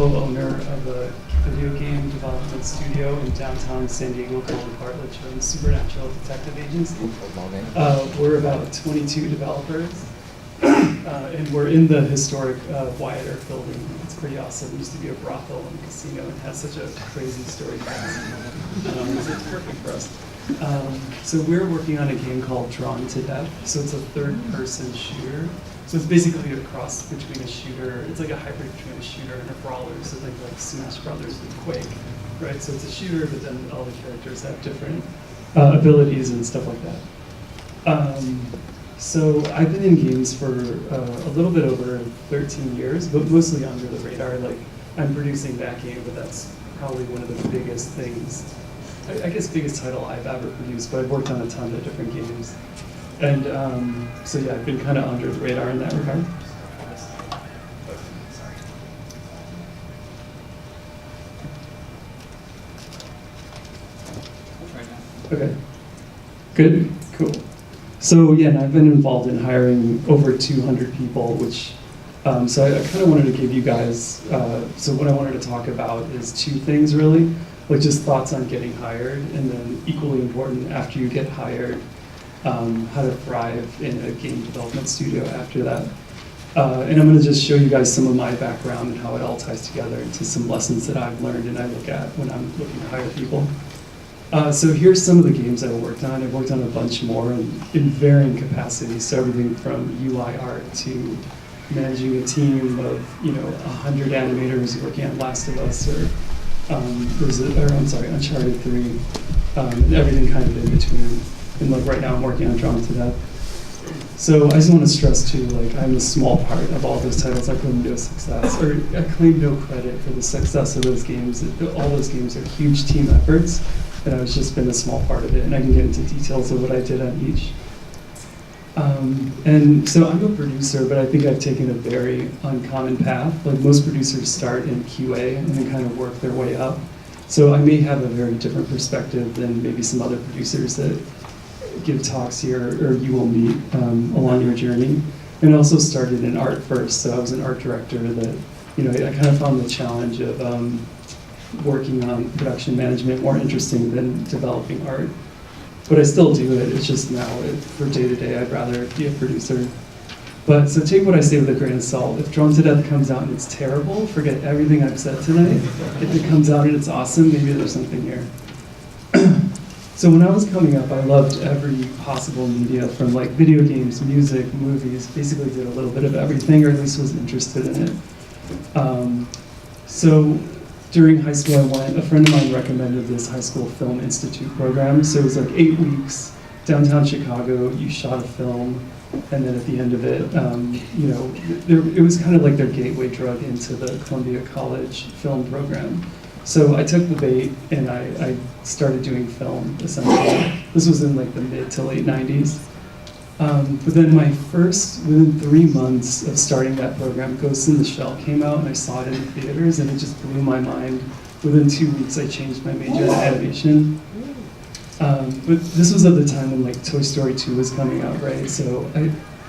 co-owner of a video game development studio in downtown San Diego called Bartlett Jones Supernatural Detective Agency. We're about 22 developers, and we're in the historic Wyatt Earp building. It's pretty awesome. It used to be a brothel and casino and has such a crazy story. It's perfect for us. So we're working on a game called Drawn to Death. So it's a third-person shooter. So it's basically a cross between a shooter. It's like a hybrid between a shooter and a brawler. So think like Smash Brothers with Quake, right? So it's a shooter, but then all the characters have different abilities and stuff like that. So I've been in games for a little bit over 13 years, but mostly under the radar. Like I'm producing that game, but that's probably one of the biggest things. I guess biggest title I've ever produced, but I've worked on a ton of different games. And so yeah, I've been kind of under the radar in that regard. Okay, good, cool. So yeah, and I've been involved in hiring over 200 people, which, so I kind of wanted to give you guys, so what I wanted to talk about is two things really. Like just thoughts on getting hired, and then equally important after you get hired, how to thrive in a game development studio after that. And I'm going to just show you guys some of my background and how it all ties together into some lessons that I've learned and I look at when I'm looking to hire people. So here's some of the games I've worked on. I've worked on a bunch more in varying capacities, so everything from UI art to managing a team of 100 animators working on Last of Us, or Uncharted 3, and everything kind of in between. And like right now I'm working on Drawn to Death. So I just want to stress too, like I'm a small part of all those titles. I claim no success, or I claim no credit for the success of those games. All those games are huge team efforts, and I've just been a small part of it, and I can get into details of what I did on each. And so I'm a producer, but I think I've taken a very uncommon path. Like most producers start in QA and then kind of work their way up. So I may have a very different perspective than maybe some other producers that give talks here or you will meet along your journey. And I also started in art first, so I was an art director that, I kind of found the challenge of working on production management more interesting than developing art. But I still do it, it's just now, for day-to-day, I'd rather be a producer. But, so take what I say with a grain of salt. If Drawn to Death comes out and it's terrible, forget everything I've said tonight. If it comes out and it's awesome, maybe there's something here. So when I was coming up, I loved every possible media, from like video games, music, movies, basically did a little bit of everything, or at least was interested in it. So during high school, a friend of mine recommended this high school film institute program. So it was like 8 weeks, downtown Chicago, you shot a film, and then at the end of it, it was kind of like their gateway drug into the Columbia College film program. So I took the bait and I started doing film, essentially. This was in like the mid to late 90s. But then within 3 months of starting that program, Ghost in the Shell came out and I saw it in the theaters and it just blew my mind. Within 2 weeks, I changed my major to animation. But this was at the time when like Toy Story 2 was coming out, right? So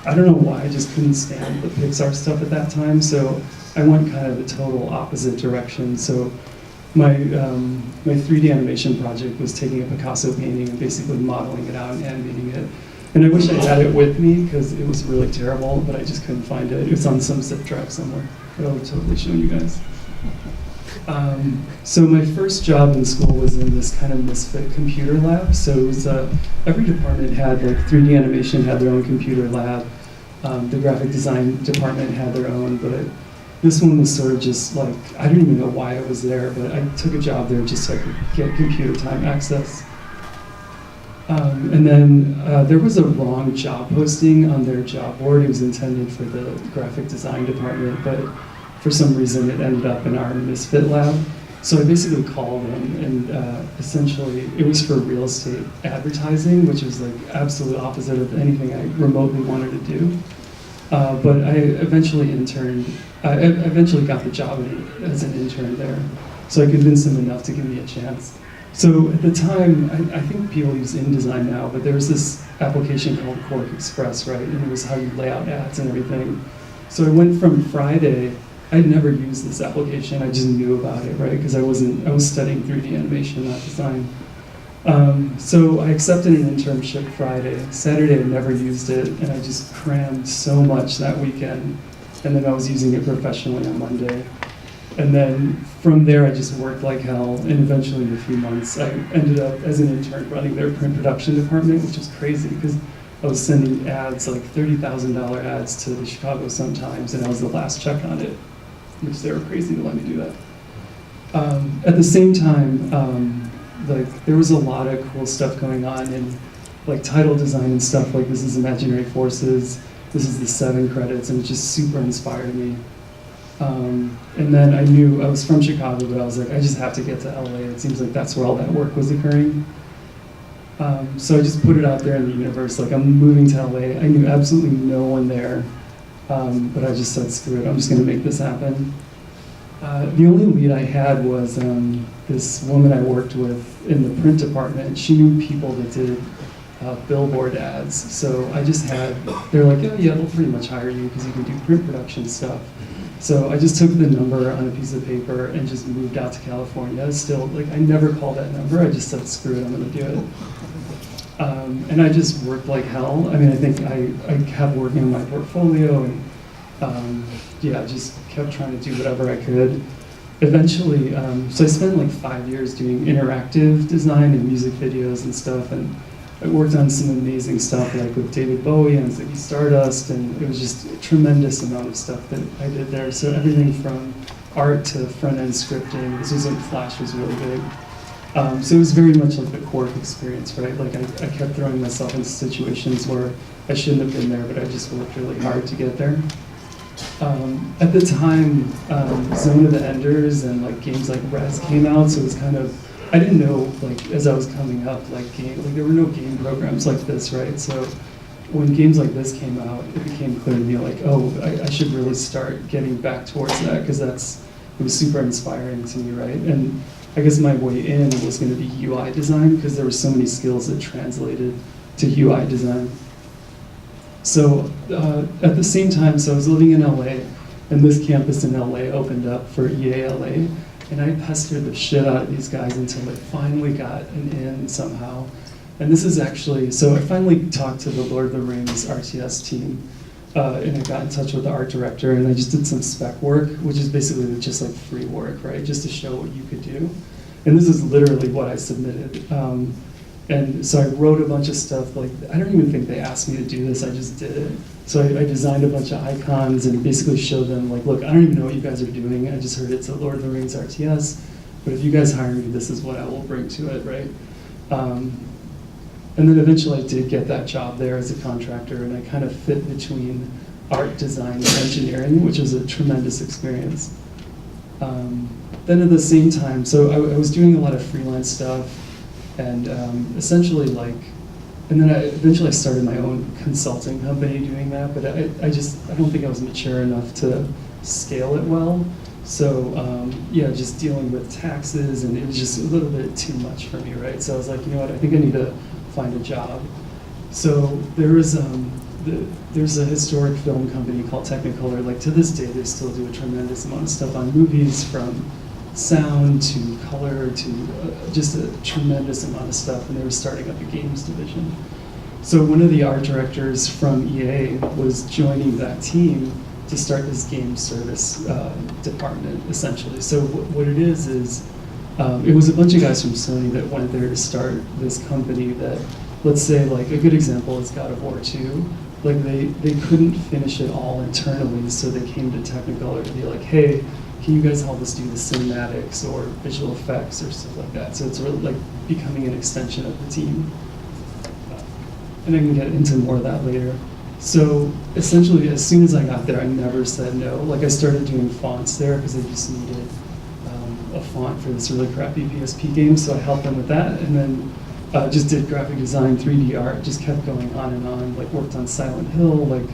I don't know why, I just couldn't stand the Pixar stuff at that time. So I went kind of the total opposite direction. So my 3D animation project was taking a Picasso painting and basically modeling it out and animating it. And I wish I had it with me because it was really terrible, but I just couldn't find it. It was on some zip drive somewhere, but I would totally show you guys. So my first job in school was in this kind of misfit computer lab. So it was, every department had, like 3D animation had their own computer lab. The graphic design department had their own, but this one was sort of just like, I didn't even know why I was there, but I took a job there just so I could get computer time access. And then there was a wrong job posting on their job board. It was intended for the graphic design department, but for some reason it ended up in our misfit lab. So I basically called them, and essentially it was for real estate advertising, which is like absolute opposite of anything I remotely wanted to do. But I eventually got the job as an intern there. So I convinced them enough to give me a chance. So at the time, I think people use InDesign now, but there was this application called Quark Express, right? And it was how you lay out ads and everything. So I went from Friday I'd never used this application. I just knew about it, right? Because I was studying 3D animation, not design. So I accepted an internship Friday. Saturday, I never used it, and I just crammed so much that weekend. And then I was using it professionally on Monday. And then from there, I just worked like hell. And eventually, in a few months, I ended up as an intern running their print production department, which was crazy because I was sending ads, like $30,000 ads to the Chicago Sun-Times, and I was the last check on it, which they were crazy to let me do that. At the same time, like there was a lot of cool stuff going on in like title design and stuff. Like this is Imaginary Forces, this is the 7 credits, and it just super inspired me. And then I knew I was from Chicago, but I was like, I just have to get to LA. It seems like that's where all that work was occurring. So I just put it out there in the universe, like I'm moving to LA. I knew absolutely no one there, but I just said, screw it, I'm just gonna make this happen. The only lead I had was this woman I worked with in the print department. She knew people that did billboard ads. So I just had, they're like, oh yeah, they'll pretty much hire you because you can do print production stuff. So I just took the number on a piece of paper and just moved out to California. Still, like I never called that number. I just said, screw it, I'm gonna do it. And I just worked like hell. I mean, I think I kept working on my portfolio and yeah, just kept trying to do whatever I could. Eventually, so I spent like 5 years doing interactive design and music videos and stuff, and I worked on some amazing stuff like with David Bowie and Ziggy Stardust, and it was just a tremendous amount of stuff that I did there. So everything from art to front-end scripting. This was like Flash was really big. So it was very much like the Quark experience, right? Like I kept throwing myself into situations where I shouldn't have been there, but I just worked really hard to get there. At the time, Zone of the Enders and like games like Res came out, so it was kind of, I didn't know, like as I was coming up, like there were no game programs like this, right? So when games like this came out, it became clear to me like, oh, I should really start getting back towards that because it was super inspiring to me, right? And I guess my way in was going to be UI design because there were so many skills that translated to UI design. So at the same time, so I was living in LA, and this campus in LA opened up for EALA, and I pestered the shit out of these guys until I finally got an in somehow. And this is actually, so I finally talked to the Lord of the Rings RTS team, and I got in touch with the art director, and I just did some spec work, which is basically just like free work, right? Just to show what you could do. And this is literally what I submitted. And so I wrote a bunch of stuff, like, I don't even think they asked me to do this, I just did it. So I designed a bunch of icons and basically showed them, like, look, I don't even know what you guys are doing, I just heard it's a Lord of the Rings RTS, but if you guys hire me, this is what I will bring to it, right? And then eventually I did get that job there as a contractor, and I kind of fit between art, design, and engineering, which was a tremendous experience. Then at the same time, so I was doing a lot of freelance stuff, and essentially like, and then eventually I started my own consulting company doing that, but I don't think I was mature enough to scale it well. So yeah, just dealing with taxes, and it was just a little bit too much for me, right? So I was like, you know what, I think I need to find a job. So there's a historic film company called Technicolor. Like to this day, they still do a tremendous amount of stuff on movies, from sound to color to just a tremendous amount of stuff, and they were starting up a games division. So one of the art directors from EA was joining that team to start this game service department, essentially. So what it is it was a bunch of guys from Sony that went there to start this company that, let's say, like a good example is God of War 2. Like they couldn't finish it all internally, so they came to Technicolor to be like, hey, can you guys help us do the cinematics or visual effects or stuff like that? So it's really like becoming an extension of the team. And I can get into more of that later. So essentially, as soon as I got there, I never said no. Like I started doing fonts there because I just needed a font for this really crappy PSP game, so I helped them with that. And then just did graphic design, 3D art, just kept going on and on, like worked on Silent Hill, like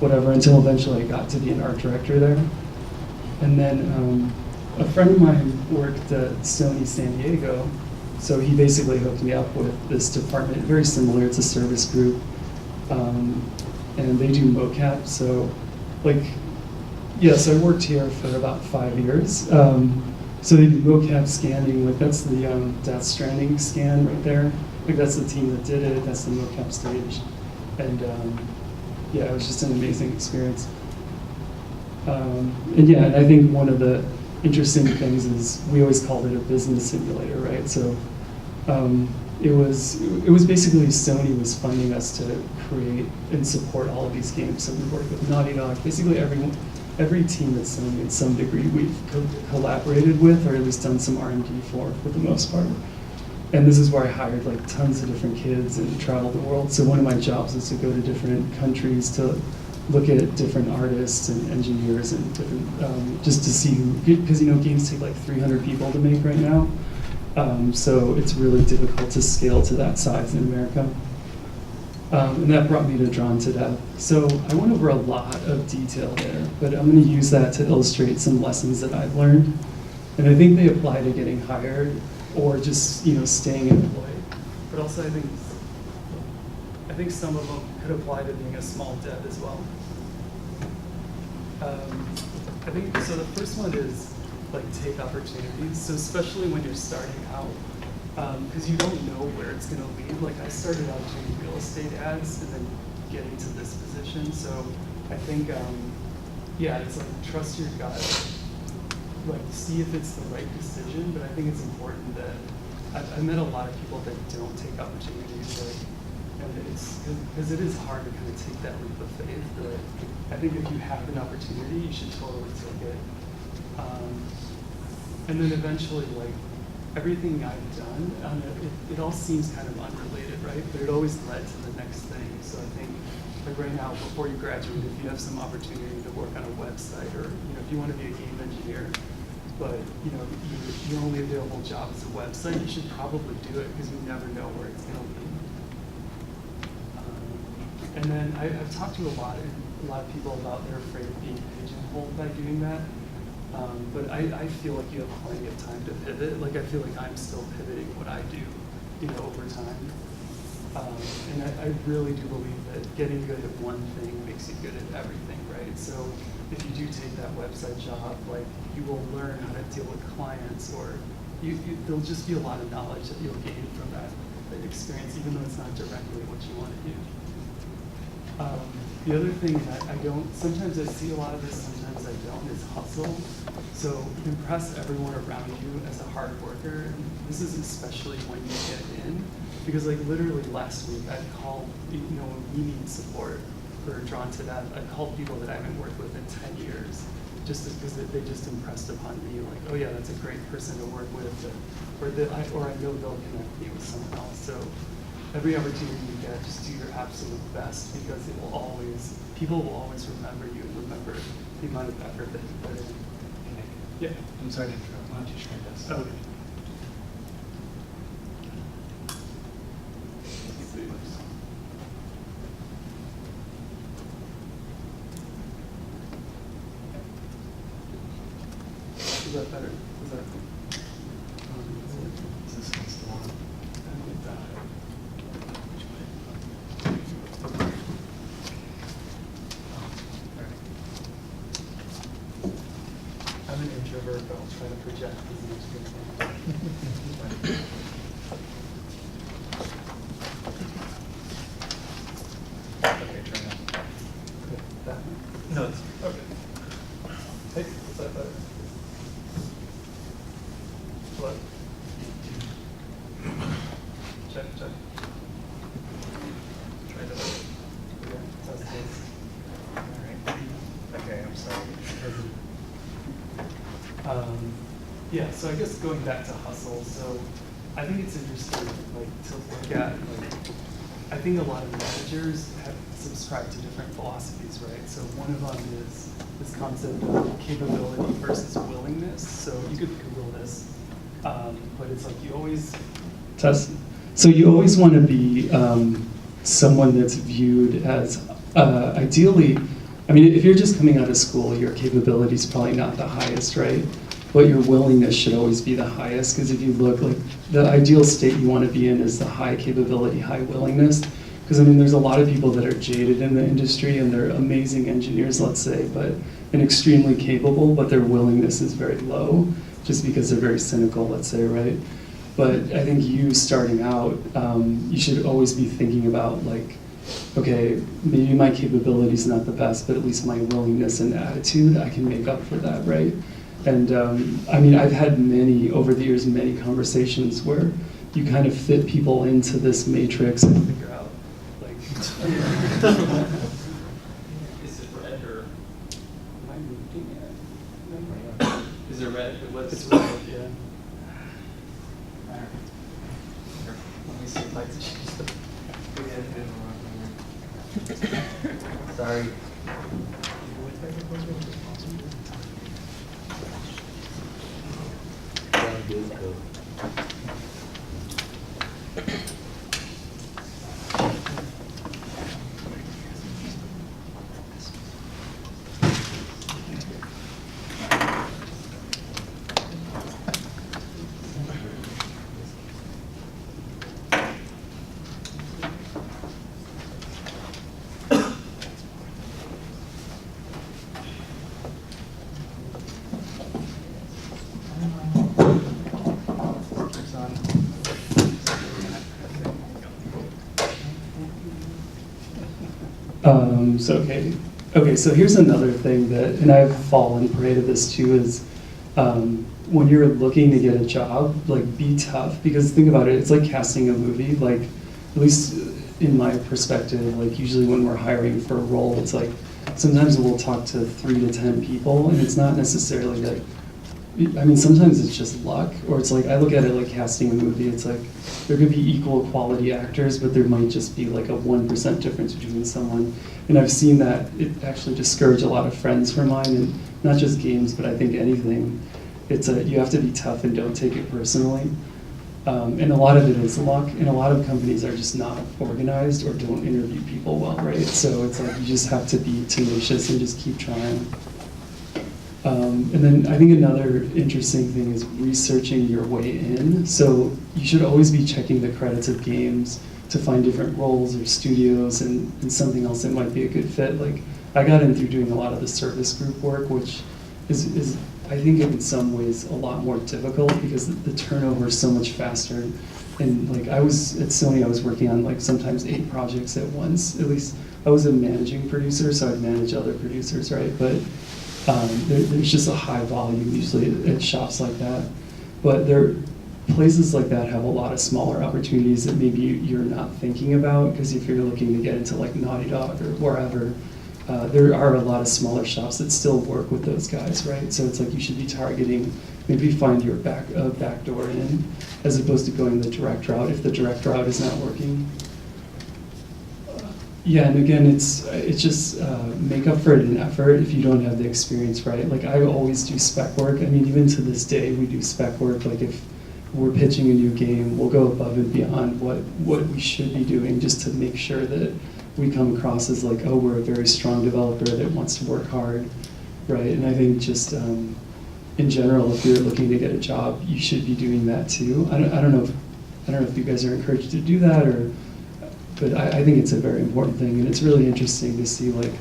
whatever, until eventually I got to be an art director there. And then a friend of mine worked at Sony San Diego, so he basically hooked me up with this department, very similar, it's a service group, and they do mocap, so like Yes, I worked here for about 5 years. So they do mocap scanning, like that's the Death Stranding scan right there. Like that's the team that did it, that's the mocap stage. And yeah, it was just an amazing experience. And yeah, and I think one of the interesting things is we always called it a business simulator, right? So it was basically Sony was funding us to create and support all of these games. So we worked with Naughty Dog, basically every team at Sony in some degree we've collaborated with, or at least done some R&D for the most part. And this is where I hired like tons of different kids and traveled the world. So one of my jobs is to go to different countries to look at different artists and engineers and different, just to see who, because games take like 300 people to make right now. So it's really difficult to scale to that size in America. And that brought me to Drawn to Death. So I went over a lot of detail there, but I'm going to use that to illustrate some lessons that I've learned. And I think they apply to getting hired or just staying employed. But also I think some of them could apply to being a small dev as well. I think so. The first one is like take opportunities. So especially when you're starting out. Because you don't know where it's going to lead. Like I started out doing real estate ads and then getting to this position. So I think, yeah, it's like trust your gut. Like see if it's the right decision. But I think it's important that I met a lot of people that don't take opportunities. And it's because it is hard to kind of take that leap of faith. But I think if you have an opportunity, you should totally take it. And then eventually, like. Everything I've done, it all seems kind of unrelated, right? But it always led to the next thing. So I think, like right now, before you graduate, if you have some opportunity to work on a website, or if you want to be a game engineer, but your only available job is a website, you should probably do it because you never know where it's going to lead. And then I've talked to a lot of people about they're afraid of being pigeonholed by doing that. But I feel like you have plenty of time to pivot. Like I feel like I'm still pivoting what I do, over time. And I really do believe that getting good at one thing makes you good at everything, right? So if you do take that website job, like you will learn how to deal with clients, or there'll just be a lot of knowledge that you'll gain from that experience, even though it's not directly what you want to do. The other thing that sometimes I see a lot of this, sometimes I don't, is hustle. So impress everyone around you as a hard worker. And this is especially when you get in, because like literally last week I called, when we need support for Drawn to Death, I called people that I haven't worked with in 10 years, just because they just impressed upon me, like, oh yeah, that's a great person to work with, or I know they'll connect me with someone else. So every opportunity you get, just do your absolute best, because people will always remember you and remember the amount of effort that you put in. Okay. Yeah. I'm sorry to interrupt. Why don't you share this? Okay. Is that better? Is that Is this one still on? I'm an introvert, but I'll try to project as much as I can. Okay, try that. Okay, that one. No, it's Okay. Hey, is that better? What? Check. try this. Yeah, test this. All right. Okay, I'm sorry. Yeah, so I guess going back to hustle, so I think it's interesting, like, to look at, like, I think a lot of managers have subscribed to different philosophies, right? So one of them is this concept of capability versus willingness. So you could Google this, but it's like you always test. So you always want to be someone that's viewed as ideally. I mean, if you're just coming out of school, your capability is probably not the highest, right? But your willingness should always be the highest, because if you look, like, the ideal state you want to be in is the high capability, high willingness. Because I mean, there's a lot of people that are jaded in the industry and they're amazing engineers, let's say, but and extremely capable, but their willingness is very low, just because they're very cynical, let's say, right? But I think you starting out, you should always be thinking about like, okay, maybe my capability is not the best, but at least my willingness and attitude, I can make up for that, right? And I mean, I've had over the years, many conversations where you kind of fit people into this matrix and figure out, like, Is it red or am I moving it? is it red? It's red, yeah. Let me see if I can change the. Sorry. Okay, so here's another thing that, and I've fallen prey to this too, is when you're looking to get a job, like be tough, because think about it, it's like casting a movie, like at least in my perspective, like usually when we're hiring for a role, it's like sometimes we'll talk to 3 to 10 people, and it's not necessarily that, I mean, sometimes it's just luck, or it's like, I look at it like casting a movie, it's like, there could be equal quality actors, but there might just be like a 1% difference between someone. And I've seen that it actually discourage a lot of friends of mine, and not just games, but I think anything. You have to be tough and don't take it personally. And a lot of it is luck, and a lot of companies are just not organized or don't interview people well, right? So it's like you just have to be tenacious and just keep trying. And then I think another interesting thing is researching your way in. So you should always be checking the credits of games to find different roles or studios and something else that might be a good fit. Like I got in through doing a lot of the service group work, which is I think in some ways a lot more difficult because the turnover is so much faster. And like I was at Sony, I was working on like sometimes 8 projects at once. At least I was a managing producer, so I'd manage other producers, right? But there's just a high volume usually at shops like that. But places like that have a lot of smaller opportunities that maybe you're not thinking about, because if you're looking to get into like Naughty Dog or wherever, there are a lot of smaller shops that still work with those guys, right? So it's like you should be targeting, maybe find your back door in, as opposed to going the direct route if the direct route is not working. Yeah, and again, it's just make up for it in effort if you don't have the experience, right? Like I always do spec work. I mean, even to this day, we do spec work. Like if we're pitching a new game, we'll go above and beyond what we should be doing just to make sure that we come across as like, oh, we're a very strong developer that wants to work hard, right? And I think just in general, if you're looking to get a job, you should be doing that too. I don't know if you guys are encouraged to do that, but I think it's a very important thing, and it's really interesting to see like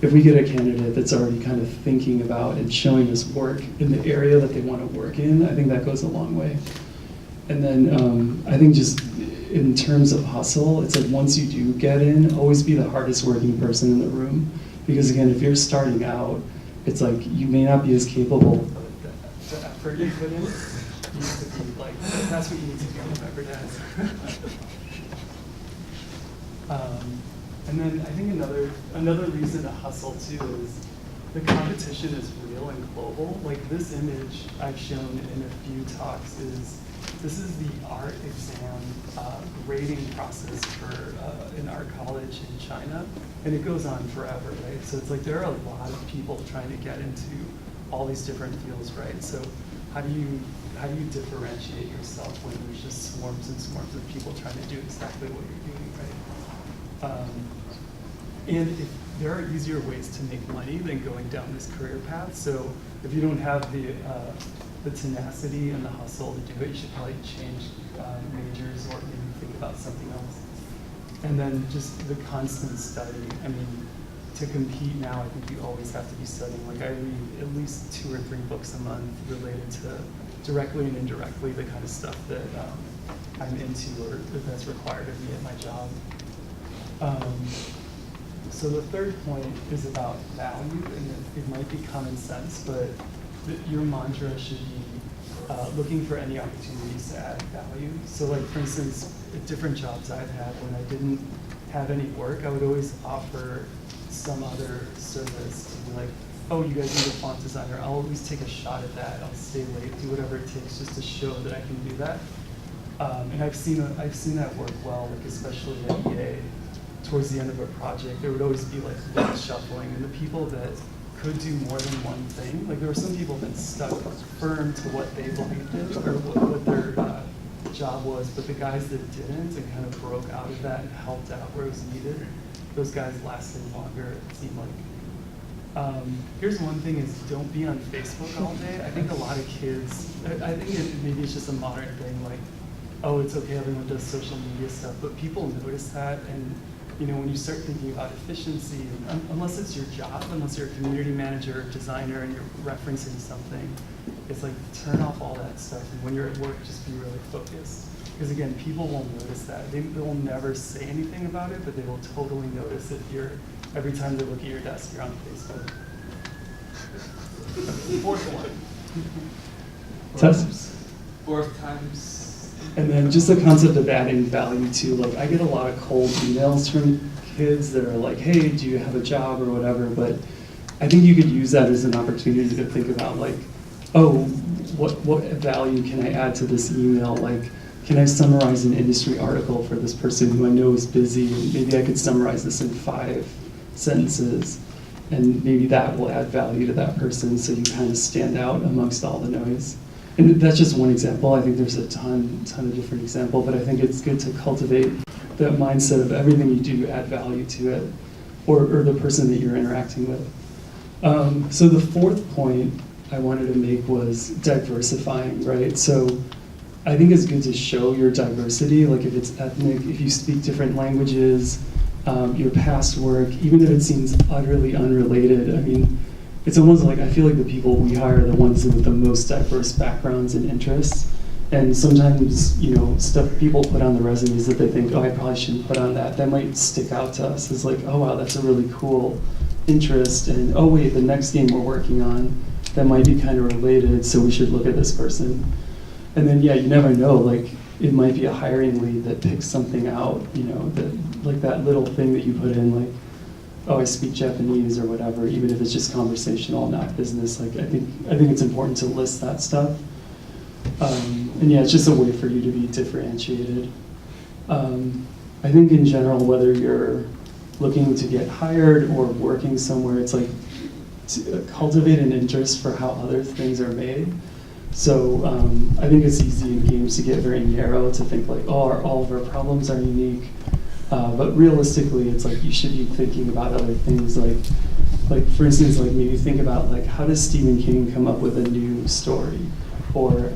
if we get a candidate that's already kind of thinking about and showing us work in the area that they want to work in. I think that goes a long way. And then I think just in terms of hustle, it's like once you do get in, always be the hardest working person in the room. Because again, if you're starting out, it's like you may not be as capable, but the effort you put in needs to be like, that's what you need to do, remember that. And then I think another reason to hustle too is the competition is real and global. Like this image I've shown in a few talks this is the art exam grading process for an art college in China, and it goes on forever, right? So it's like there are a lot of people trying to get into all these different fields, right? So how do you differentiate yourself when there's just swarms and swarms of people trying to do exactly what you're doing, right? And if there are easier ways to make money than going down this career path. So if you don't have the tenacity and the hustle to do it, you should probably change majors or maybe think about something else. And then just the constant study. I mean, to compete now, I think you always have to be studying. Like I read at least 2 or 3 books a month related to directly and indirectly the kind of stuff that I'm into or that's required of me at my job. So the third point is about value, and it might be common sense, but your mantra should be looking for any opportunities to add value. So like, for instance, at different jobs I've had, when I didn't have any work, I would always offer some other service to be like, oh, you guys need a font designer. I'll always take a shot at that. I'll stay late, do whatever it takes just to show that I can do that. And I've seen that work well, like especially at EA. Towards the end of a project, there would always be like left shuffling, and the people that could do more than one thing, like there were some people that stuck firm to what they believed in or what their job was, but the guys that didn't and kind of broke out of that and helped out where it was needed, those guys lasted longer, it seemed like. Here's one thing is don't be on Facebook all day. I think a lot of kids, I think maybe it's just a modern thing, like, oh, it's okay, everyone does social media stuff, but people notice that, and you know, when you start thinking about efficiency, and unless it's your job, unless you're a community manager or designer and you're referencing something, it's like turn off all that stuff. And when you're at work, just be really focused. Because again, people will notice that. They will never say anything about it, but they will totally notice if every time they look at your desk, you're on Facebook. Fourth one. Test. Fourth times. And then just the concept of adding value too. Like I get a lot of cold emails from kids that are like, hey, do you have a job or whatever? But I think you could use that as an opportunity to think about like, oh, what value can I add to this email? Like, can I summarize an industry article for this person who I know is busy? And maybe I could summarize this in 5 sentences. And maybe that will add value to that person so you kind of stand out amongst all the noise. And that's just one example. I think there's a ton of different examples, but I think it's good to cultivate that mindset of everything you do, add value to it, or the person that you're interacting with. So the fourth point I wanted to make was diversifying, right? So I think it's good to show your diversity, like if it's ethnic, if you speak different languages, your past work, even if it seems utterly unrelated. I mean, it's almost like I feel like the people we hire are the ones with the most diverse backgrounds and interests. And sometimes, you know, stuff people put on the resumes that they think, oh, I probably shouldn't put on that. That might stick out to us as like, oh, wow, that's a really cool interest. And oh, wait, the next game we're working on, that might be kind of related, so we should look at this person. And then, yeah, you never know, like, it might be a hiring lead that picks something out, you know, that like that little thing that you put in, like, oh, I speak Japanese or whatever, even if it's just conversational, not business. Like I think it's important to list that stuff. And yeah, it's just a way for you to be differentiated. I think in general, whether you're looking to get hired or working somewhere, it's like to cultivate an interest for how other things are made. So I think it's easy in games to get very narrow, to think like, oh, all of our problems are unique. But realistically, it's like you should be thinking about other things, like for instance, like maybe think about like how does Stephen King come up with a new story, or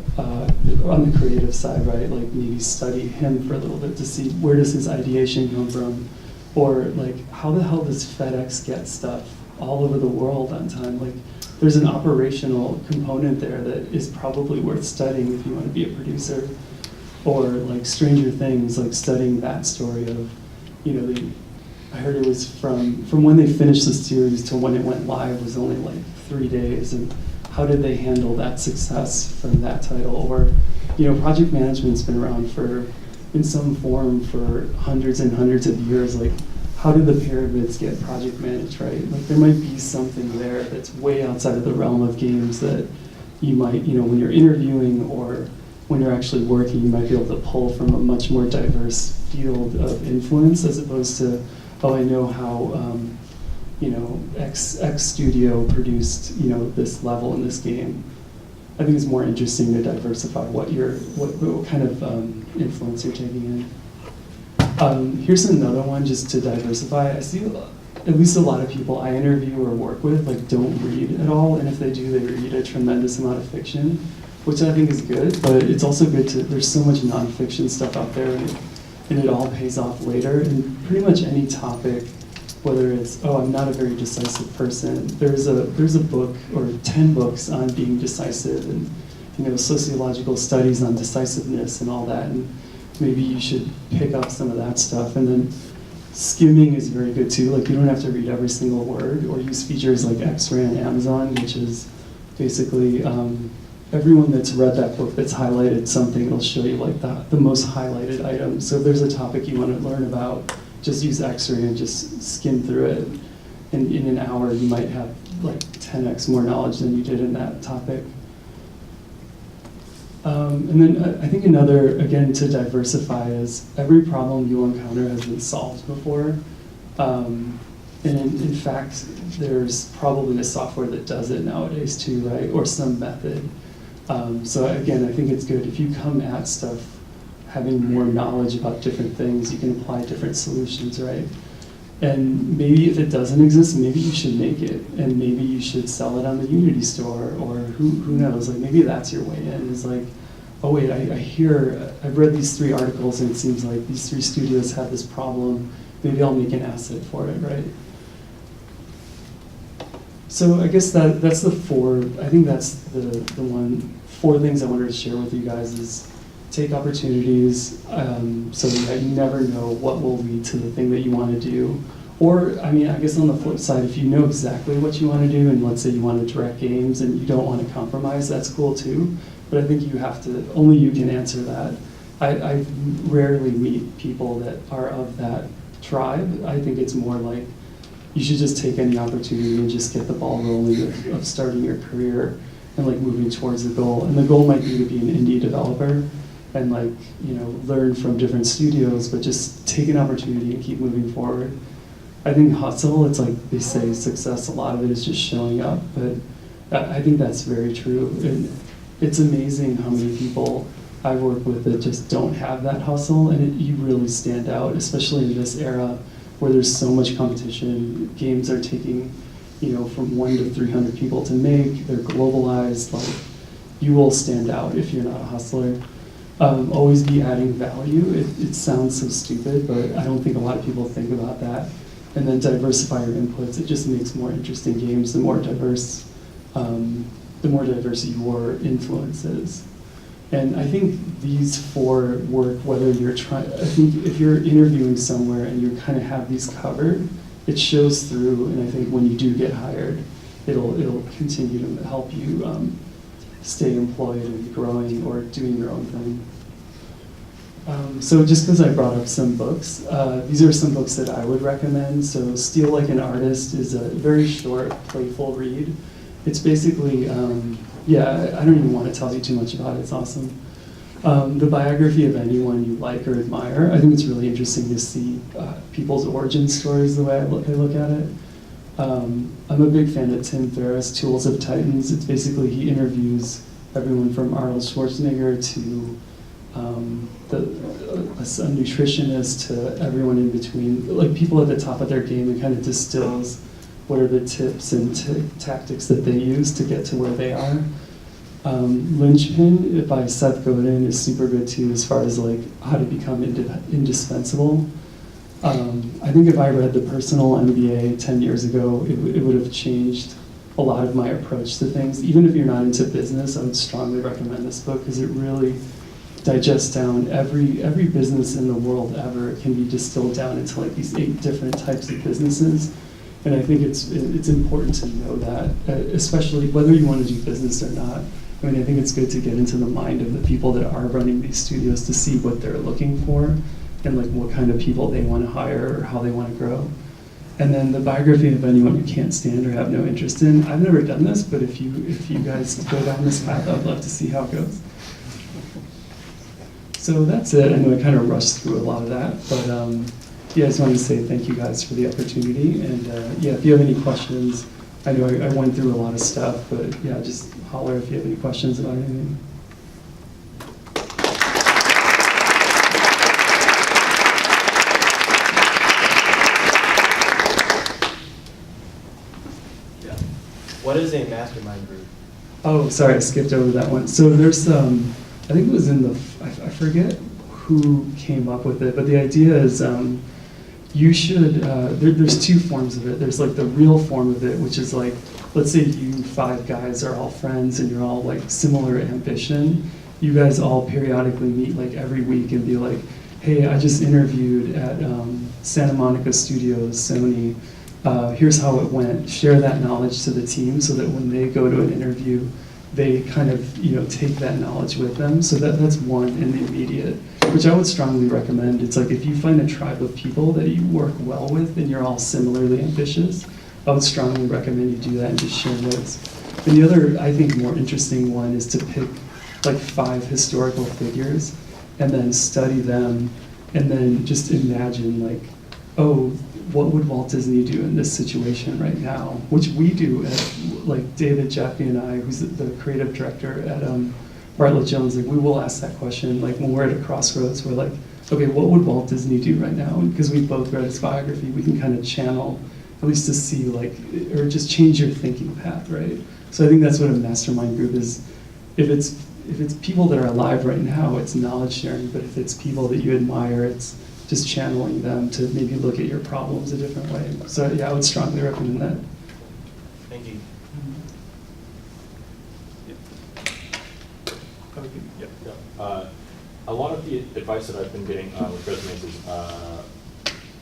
on the creative side, right? Like maybe study him for a little bit to see where does his ideation come from, or like how the hell does FedEx get stuff all over the world on time? Like there's an operational component there that is probably worth studying if you want to be a producer. Or like Stranger Things, like studying that story of, you know, I heard it was from when they finished the series to when it went live was only like 3 days, and how did they handle that success from that title? Or, you know, project management's been around in some form for hundreds and hundreds of years. Like, how did the pyramids get project managed, right? Like there might be something there that's way outside of the realm of games that you might, you know, when you're interviewing or when you're actually working, you might be able to pull from a much more diverse field of influence, as opposed to, oh, I know how, you know, X studio produced, you know, this level in this game. I think it's more interesting to diversify what kind of influence you're taking in. Here's another one just to diversify. I see at least a lot of people I interview or work with like don't read at all, and if they do, they read a tremendous amount of fiction, which I think is good, but it's also good there's so much nonfiction stuff out there, and it all pays off later. And pretty much any topic whether it's, oh, I'm not a very decisive person. There's a book or 10 books on being decisive and, you know, sociological studies on decisiveness and all that. And maybe you should pick up some of that stuff. And then skimming is very good too. Like, you don't have to read every single word, or use features like X-Ray on Amazon, which is basically everyone that's read that book that's highlighted something, it'll show you like the most highlighted items. So if there's a topic you want to learn about, just use X-Ray and just skim through it. And in an hour, you might have like 10x more knowledge than you did in that topic. And then I think another, again, to diversify, is every problem you'll encounter has been solved before. And in fact, there's probably a software that does it nowadays too, right? Or some method. So again, I think it's good if you come at stuff having more knowledge about different things, you can apply different solutions, right? And maybe if it doesn't exist, maybe you should make it, and maybe you should sell it on the Unity store, or who knows? Like, maybe that's your way in. Is like, oh wait, I've read these 3 articles, and it seems like these 3 studios have this problem. Maybe I'll make an asset for it, right? So I guess that's the 4. I think that's the 4 things I wanted to share with you guys is take opportunities, so that you never know what will lead to the thing that you want to do. Or, I mean, I guess on the flip side, if you know exactly what you want to do, and let's say you want to direct games and you don't want to compromise, that's cool too. But I think you have to, only you can answer that. I rarely meet people that are of that tribe. I think it's more like you should just take any opportunity and just get the ball rolling of starting your career and like moving towards the goal. And the goal might be to be an indie developer and like, you know, learn from different studios, but just take an opportunity and keep moving forward. I think hustle, it's like they say success, a lot of it is just showing up, but I think that's very true. And it's amazing how many people I've worked with that just don't have that hustle, and you really stand out, especially in this era where there's so much competition. Games are taking, you know, from 1 to 300 people to make, they're globalized. Like, you will stand out if you're not a hustler. Always be adding value. It sounds so stupid, but I don't think a lot of people think about that. And then diversify your inputs. It just makes more interesting games. The more diverse your influence is. And I think these 4 work whether you're trying. I think if you're interviewing somewhere and you kind of have these covered, it shows through. And I think when you do get hired, it'll continue to help you stay employed and be growing or doing your own thing. So just because I brought up some books, these are some books that I would recommend. So Steal Like an Artist is a very short, playful read. It's basically, I don't even want to tell you too much about it, it's awesome. The biography of anyone you like or admire, I think it's really interesting to see people's origin stories the way I look at it. I'm a big fan of Tim Ferriss' Tools of Titans. It's basically, he interviews everyone from Arnold Schwarzenegger to a nutritionist to everyone in between, like people at the top of their game, and kind of distills what are the tips and tactics that they use to get to where they are. Linchpin by Seth Godin is super good too, as far as like how to become indispensable. I think if I read The Personal MBA 10 years ago, it would have changed a lot of my approach to things. Even if you're not into business, I would strongly recommend this book because it really digests down every business in the world ever. It can be distilled down into like these 8 different types of businesses. And I think it's important to know that, especially whether you want to do business or not. I mean, I think it's good to get into the mind of the people that are running these studios to see what they're looking for and like what kind of people they want to hire or how they want to grow. And then the biography of anyone you can't stand or have no interest in. I've never done this, but if you guys go down this path, I'd love to see how it goes. So that's it. I know I kind of rushed through a lot of that, but I just wanted to say thank you guys for the opportunity. And if you have any questions, I know I went through a lot of stuff, but just holler if you have any questions about anything. Yeah. What is a mastermind group? Oh, sorry, I skipped over that one. So there's I think it was in I forget who came up with it, but the idea is you should, there's two forms of it. There's like the real form of it, which is like, let's say you five guys are all friends and you're all like similar ambition. You guys all periodically meet like every week and be like, hey, I just interviewed at Santa Monica Studios, Sony. Here's how it went. Share that knowledge to the team so that when they go to an interview, they kind of, take that knowledge with them. So that's one in the immediate, which I would strongly recommend. It's like if you find a tribe of people that you work well with and you're all similarly ambitious, I would strongly recommend you do that and just share notes. And the other, I think, more interesting one is to pick like 5 historical figures and then study them and then just imagine like, oh, what would Walt Disney do in this situation right now? Which we do at, like David Jaffe and I, who's the creative director at Bartlett Jones, like we will ask that question, like when we're at a crossroads, we're like, okay, what would Walt Disney do right now? And because we both read his biography, we can kind of channel, at least to see like, or just change your thinking path, right? So I think that's what a mastermind group is. If it's people that are alive right now, it's knowledge sharing, but if it's people that you admire, it's just channeling them to maybe look at your problems a different way. So yeah, I would strongly recommend that. Thank you. A lot of the advice that I've been getting with resumes is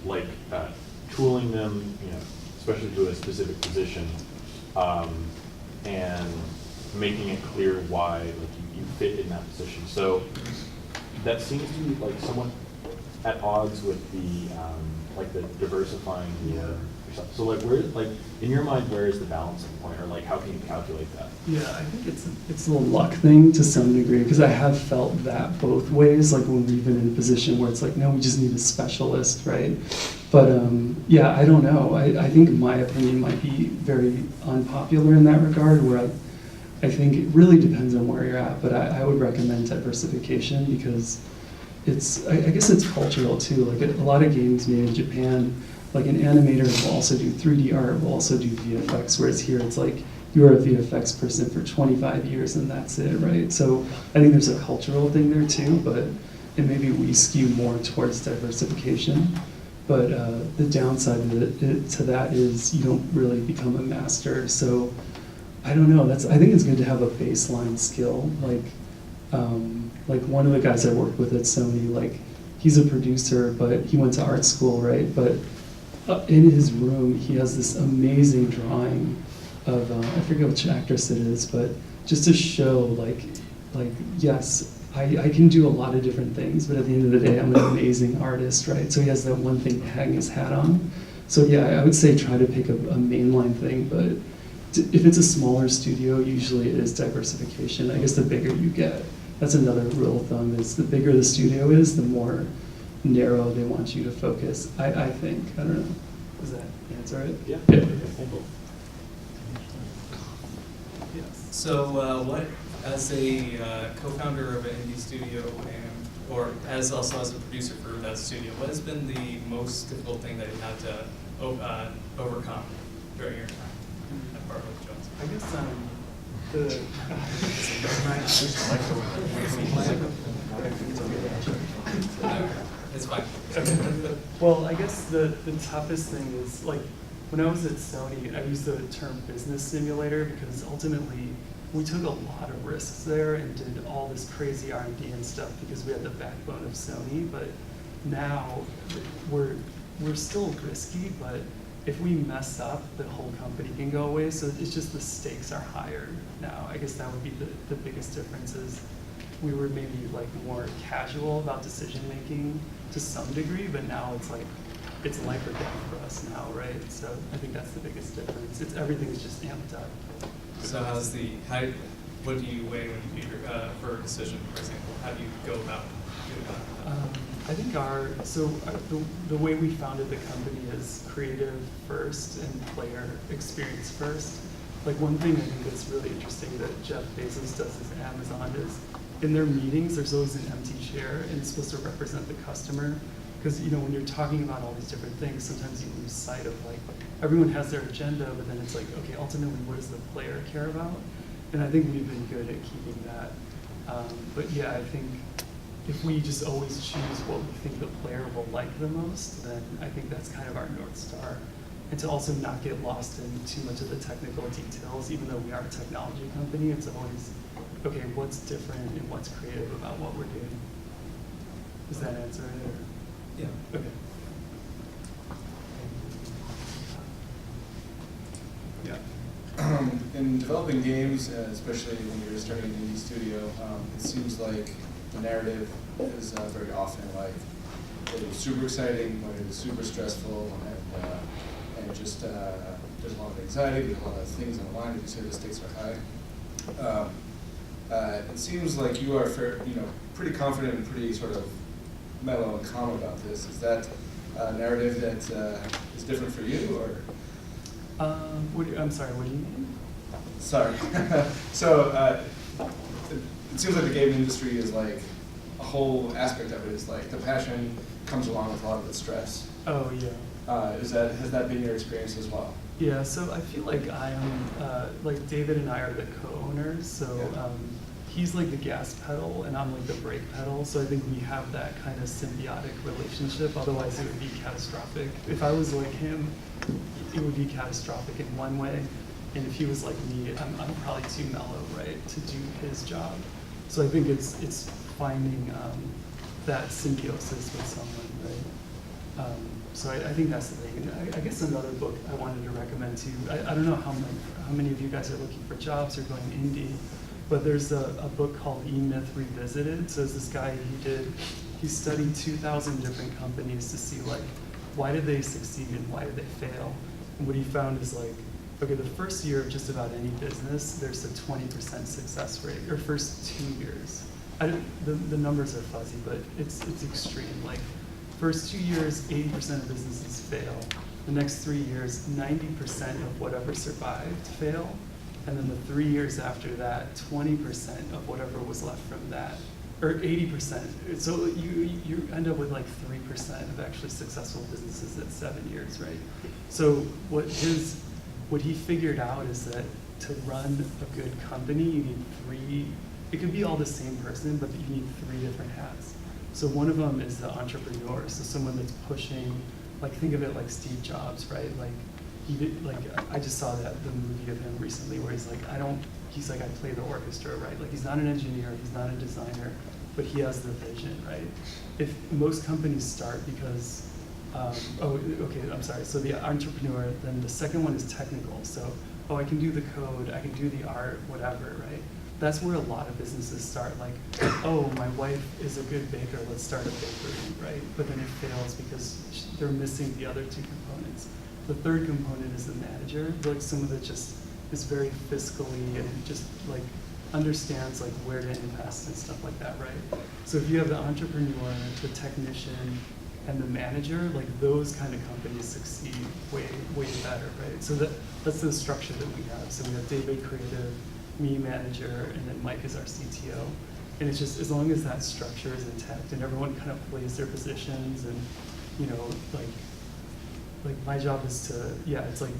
like tooling them, especially to a specific position, and making it clear why like you fit in that position. So that seems to be like somewhat at odds with the like the diversifying your yourself. So like where, like in your mind, where is the balancing point, or like how can you calculate that? Yeah, I think it's a luck thing to some degree, because I have felt that both ways, like when we've been in a position where it's like, no, we just need a specialist, right? But yeah, I don't know. I think my opinion might be very unpopular in that regard, where I think it really depends on where you're at, but I would recommend diversification because I guess it's cultural too. Like a lot of games made in Japan, like an animator will also do 3D art, will also do VFX, whereas here it's like you're a VFX person for 25 years and that's it, right? So I think there's a cultural thing there too, and maybe we skew more towards diversification. But the downside to that is you don't really become a master. So I don't know. I think it's good to have a baseline skill. Like one of the guys I worked with at Sony, like he's a producer, but he went to art school, right? But in his room, he has this amazing drawing of I forget which actress it is, but just to show like yes, I can do a lot of different things, but at the end of the day, I'm an amazing artist, right? So he has that one thing to hang his hat on. So yeah, I would say try to pick a mainline thing, but if it's a smaller studio, usually it is diversification. I guess the bigger you get, that's another rule of thumb, is the bigger the studio is, the more narrow they want you to focus, I think. I don't know. Does that answer it? Yeah. Thank you. So what, as a co-founder of an indie studio or as also as a producer for that studio, what has been the most difficult thing that you had to overcome during your time at Bartlett Jones? I guess It's fine. Well, I guess the toughest thing is, like, when I was at Sony, I used the term business simulator because ultimately we took a lot of risks there and did all this crazy R&D and stuff because we had the backbone of Sony. But now we're still risky, but if we mess up, the whole company can go away. So it's just the stakes are higher now. I guess that would be the biggest difference is we were maybe like more casual about decision making to some degree, but now it's like, it's life or death for us now, right? So I think that's the biggest difference. Everything's just amped up. So what do you weigh when you do for a decision, for example? How do you go about doing that? I think the way we founded the company is creative first and player experience first. Like one thing I think that's really interesting that Jeff Bezos does at Amazon is in their meetings, there's always an empty chair and it's supposed to represent the customer. Because when you're talking about all these different things, sometimes you lose sight of like, everyone has their agenda, but then it's like, okay, ultimately, what does the player care about? And I think we've been good at keeping that. But yeah, I think if we just always choose what we think the player will like the most, then I think that's kind of our North Star. And to also not get lost in too much of the technical details, even though we are a technology company, it's always, okay, what's different and what's creative about what we're doing? Does that answer it? Or? Yeah. Okay. Yeah. In developing games, especially when you're starting an indie studio, it seems like the narrative is very often like it was super exciting, but it was super stressful, and just there's a lot of anxiety, there's a lot of things on the line. As you say, the stakes are high. It seems like you are pretty confident and pretty sort of mellow and calm about this. Is that a narrative that is different for you, or? I'm sorry, what do you mean? Sorry. So it seems like the game industry is like a whole aspect of it is like the passion comes along with a lot of the stress. Oh, yeah. Has that been your experience as well? Yeah, so I feel like I am, like David and I are the co-owners, so Yeah. He's like the gas pedal and I'm like the brake pedal, so I think we have that kind of symbiotic relationship, otherwise it would be catastrophic. If I was like him, it would be catastrophic in one way, and if he was like me, I'm probably too mellow, right, to do his job. So I think it's finding that symbiosis with someone, right? So I think that's the thing. I guess another book I wanted to recommend too. I don't know how many of you guys are looking for jobs or going indie, but there's a book called E-Myth Revisited. So it's this guy, he studied 2,000 different companies to see like, why did they succeed and why did they fail? And what he found is like, okay, the first year of just about any business, there's a 20% success rate, or first 2 years. The numbers are fuzzy, but it's extreme. Like, first 2 years, 80% of businesses fail. The next 3 years, 90% of whatever survived fail. And then the 3 years after that, 20% of whatever was left from that, or 80%. So you end up with like 3% of actually successful businesses at 7 years, right? So what he figured out is that to run a good company, you need three. It could be all the same person, but you need 3 different hats. So one of them is the entrepreneur, so someone that's pushing, like think of it like Steve Jobs, right? Like I just saw the movie of him recently where he's like, I play the orchestra, right? Like he's not an engineer, he's not a designer, but he has the vision, right? If most companies start because, I'm sorry. So the entrepreneur, then the second one is technical. So, I can do the code, I can do the art, whatever, right? That's where a lot of businesses start, like, oh, my wife is a good baker, let's start a bakery, right? But then it fails because they're missing the other 2 components. The third component is the manager, like someone that just is very fiscally and just like understands like where to invest and stuff like that, right? So if you have the entrepreneur, the technician, and the manager, like those kind of companies succeed way better, right? So that's the structure that we have. So we have David creative, me manager, and then Mike is our CTO. And it's just as long as that structure is intact and everyone kind of plays their positions, and like my job is to, it's like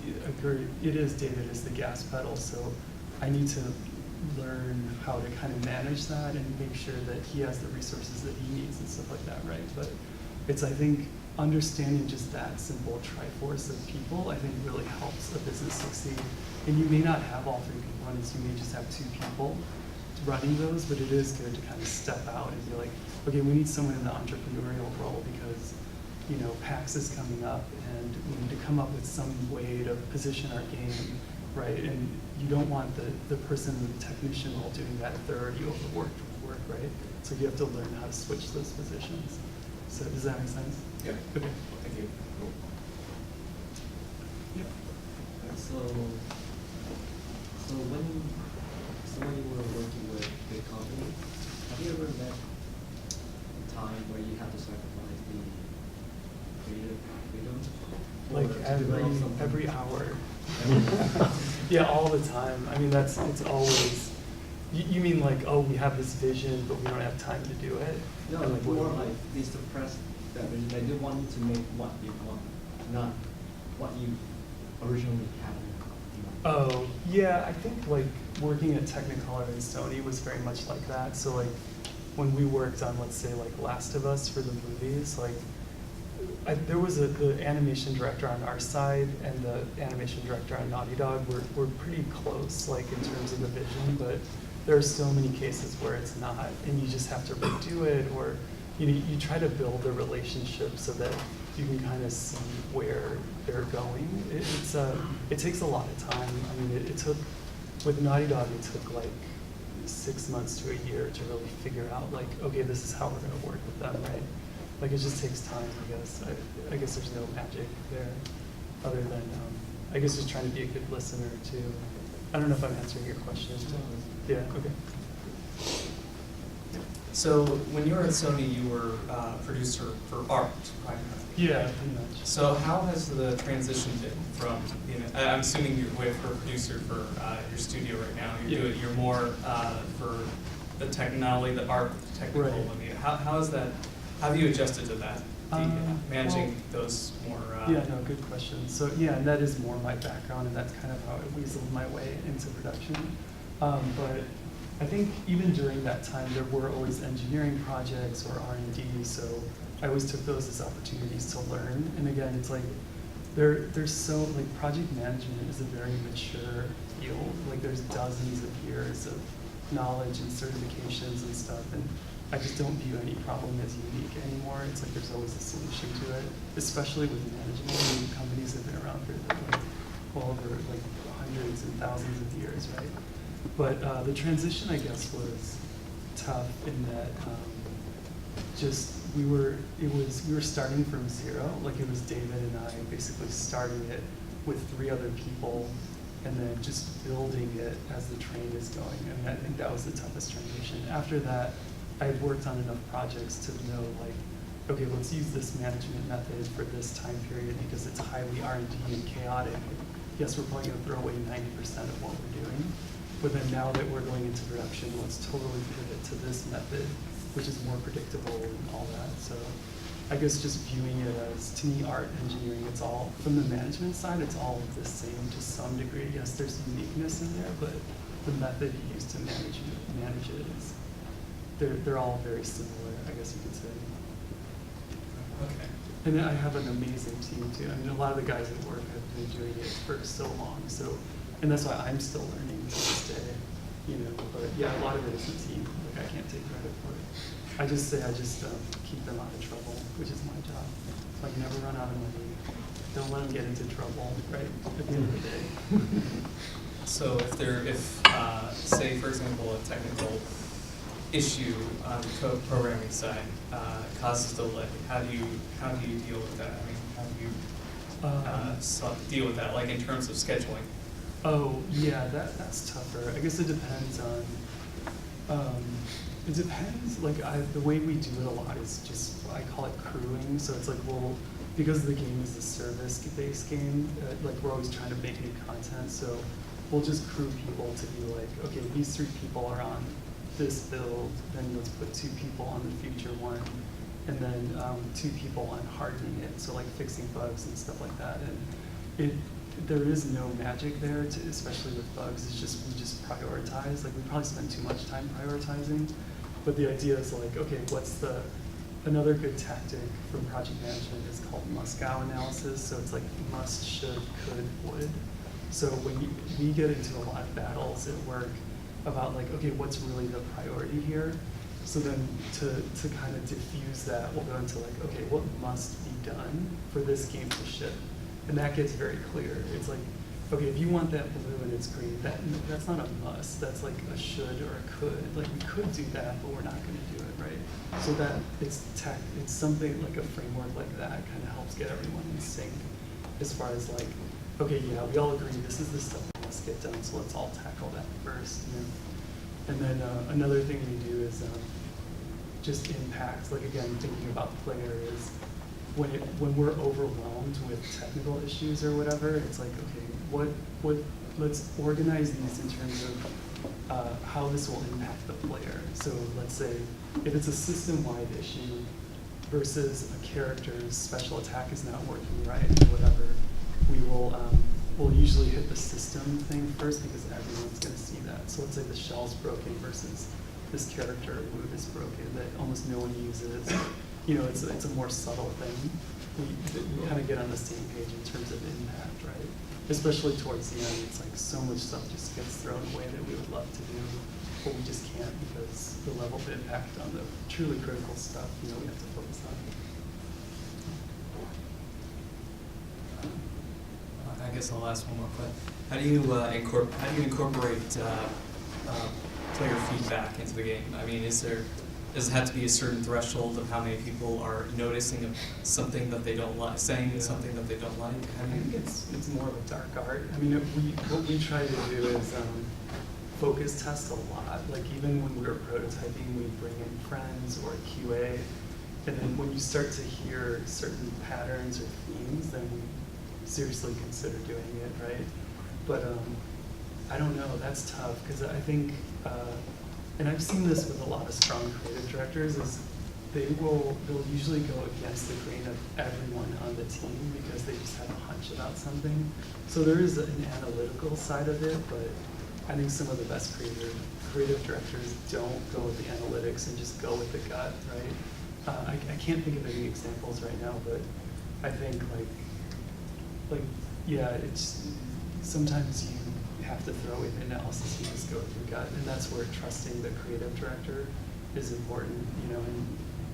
it is David is the gas pedal, so I need to learn how to kind of manage that and make sure that he has the resources that he needs and stuff like that, right? But it's, I think, understanding just that simple triforce of people, I think really helps a business succeed. And you may not have all 3 components, you may just have 2 people running those, but it is good to kind of step out and be like, okay, we need someone in the entrepreneurial role because, PAX is coming up and we need to come up with some way to position our game, right? And you don't want the person in the technician role doing that if they're already overworked with work, right? So you have to learn how to switch those positions. So does that make sense? Yeah. Okay. Thank you. Cool. Yeah. So when you were working with big companies, have you ever met a time where you have to sacrifice the creative freedom? Like every hour. Yeah, all the time. I mean, it's always. You mean like, oh, we have this vision, but we don't have time to do it? No, like more like they suppress that vision. They do want you to make what you want, not what you originally had. Oh, yeah, I think like working at Technicolor and Sony was very much like that. So like when we worked on, let's say, like Last of Us for the movies, like there was the animation director on our side and the animation director on Naughty Dog were pretty close, like in terms of the vision, but there are so many cases where it's not, and you just have to redo it, or you try to build a relationship so that you can kind of see where they're going. It takes a lot of time. I mean, it took, with Naughty Dog, it took like 6 months to a year to really figure out, like, okay, this is how we're going to work with them, right? Like, it just takes time, I guess. I guess there's no magic there, other than, I guess, just trying to be a good listener, too. I don't know if I'm answering your question. Yeah, okay. So when you were at Sony, you were producer for art, primarily. Yeah, pretty much. So how has the transition been from, I'm assuming you're with for producer for your studio right now. You're more for the technology, the art, technical. Right. I mean, how is that? How have you adjusted to that? Managing those more. Yeah, no, good question. So yeah, and that is more my background, and that's kind of how I weaseled my way into production. But I think even during that time, there were always engineering projects or R&D, so I always took those as opportunities to learn. And again, it's like, there's so, like, project management is a very mature field. Like, there's dozens of years of knowledge and certifications and stuff, and I just don't view any problem as unique anymore. It's like there's always a solution to it, especially with management. I mean, companies have been around for like, well over like hundreds and thousands of years, right? But the transition, I guess, was tough in that we were starting from zero. Like, it was David and I basically starting it with 3 other people, and then just building it as the train is going. I mean, I think that was the toughest transition. After that, I had worked on enough projects to know, like, okay, let's use this management method for this time period because it's highly R&D and chaotic. Yes, we're probably going to throw away 90% of what we're doing, but then now that we're going into production, let's totally pivot to this method, which is more predictable and all that. So I guess just viewing it as, to me, art, engineering, it's all, from the management side, it's all the same to some degree. Yes, there's uniqueness in there, but the method you use to manage it is, they're all very similar, I guess you could say. Okay. And then I have an amazing team too. I mean, a lot of the guys at work have been doing it for so long. So, and that's why I'm still learning to this day, But yeah, a lot of it is the team. Like, I can't take credit for it. I just keep them out of trouble, which is my job. Like, never run out of money. Don't let them get into trouble, right? At the end of the day. So if say, for example, a technical issue on the code programming side causes delay, how do you deal with that? I mean, how do you deal with that, like in terms of scheduling? Oh yeah, that's tougher. I guess it depends on. It depends. Like, the way we do it a lot is just, I call it crewing. So it's like, because the game is a service-based game, like, we're always trying to make new content. So we'll just crew people to be like, okay, these 3 people are on this build, then let's put 2 people on the future one, and then 2 people on hardening it, so like fixing bugs and stuff like that. And there is no magic there, especially with bugs. It's just, we just prioritize. Like, we probably spend too much time prioritizing, but the idea is like, okay, another good tactic from project management is called Moscow analysis. So it's like must, should, could, would. So when we get into a lot of battles at work about, like, okay, what's really the priority here? So then to kind of diffuse that, we'll go into like, okay, what must be done for this game to ship? And that gets very clear. It's like, okay, if you want that blue and it's green, that's not a must. That's like a should or a could. Like, we could do that, but we're not going to do it, right? So that it's something like a framework like that kind of helps get everyone in sync as far as like, okay, yeah, we all agree this is the stuff that must get done, so let's all tackle that first. And then another thing we do is just impacts. Like, again, thinking about the player is when we're overwhelmed with technical issues or whatever, it's like, okay, let's organize these in terms of how this will impact the player. So let's say if it's a system-wide issue versus a character's special attack is not working right or whatever, we'll usually hit the system thing first because everyone's going to see that. So let's say the shell's broken versus this character move is broken that almost no one uses. You know, it's a more subtle thing. We kind of get on the same page in terms of impact, right? Especially towards the end, it's like so much stuff just gets thrown away that we would love to do, but we just can't because the level of impact on the truly critical stuff, you know, we have to focus on. I guess I'll ask one more question. How do you incorporate player feedback into the game? I mean, does it have to be a certain threshold of how many people are noticing something that they don't like, saying something that they don't like? I think it's more of a dark art. I mean, what we try to do is focus test a lot. Like even when we were prototyping, we bring in friends or QA, and then when you start to hear certain patterns or themes, then we seriously consider doing it, right? But I don't know, that's tough, because I think, and I've seen this with a lot of strong creative directors, is they'll usually go against the grain of everyone on the team because they just have a hunch about something. So there is an analytical side of it, but I think some of the best creative directors don't go with the analytics and just go with the gut, right? I can't think of any examples right now, but I think like yeah, it's sometimes you have to throw in analysis and just go with your gut, and that's where trusting the creative director is important, you know,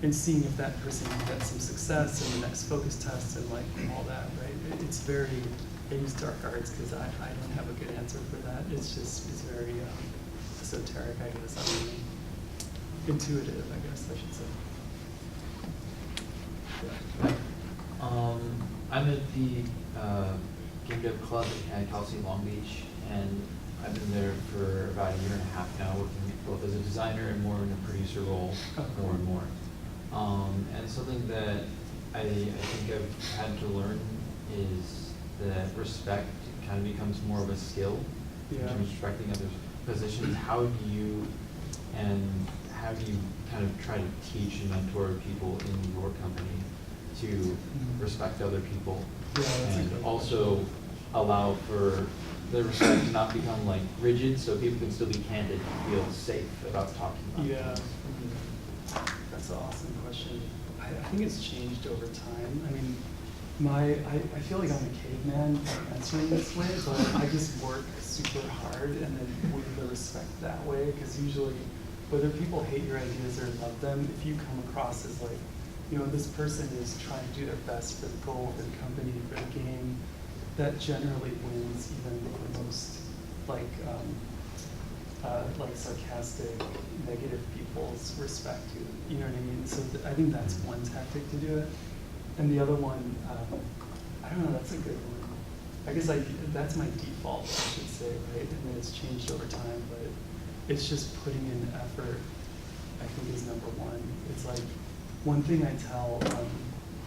and seeing if that person can get some success in the next focus test and like all that, right? It's very, I use dark arts because I don't have a good answer for that. It's very esoteric, I guess. I don't know. Intuitive, I guess I should say. I'm at the Game Dev Club at Cal State Long Beach, and I've been there for about a year and a half now, working both as a designer and more in a producer role, more and more. And something that I think I've had to learn is that respect kind of becomes more of a skill in terms of respecting others' positions. How do you kind of try to teach and mentor people in your company to respect other people, and also allow for the respect to not become like rigid, so people can still be candid and feel safe about talking about things? That's an awesome question. I think it's changed over time. I mean, I feel like I'm a caveman answering this way, but I just work super hard and then with the respect that way, because usually whether people hate your ideas or love them, if you come across as like, you know, this person is trying to do their best for the goal, for the company, for the game, that generally wins even the most like sarcastic, negative people's respect to, you know what I mean? So I think that's one tactic to do it. And the other one, I don't know, that's a good one. I guess that's my default, I should say, right? And then it's changed over time, but it's just putting in effort, I think, is number one. It's like, one thing I tell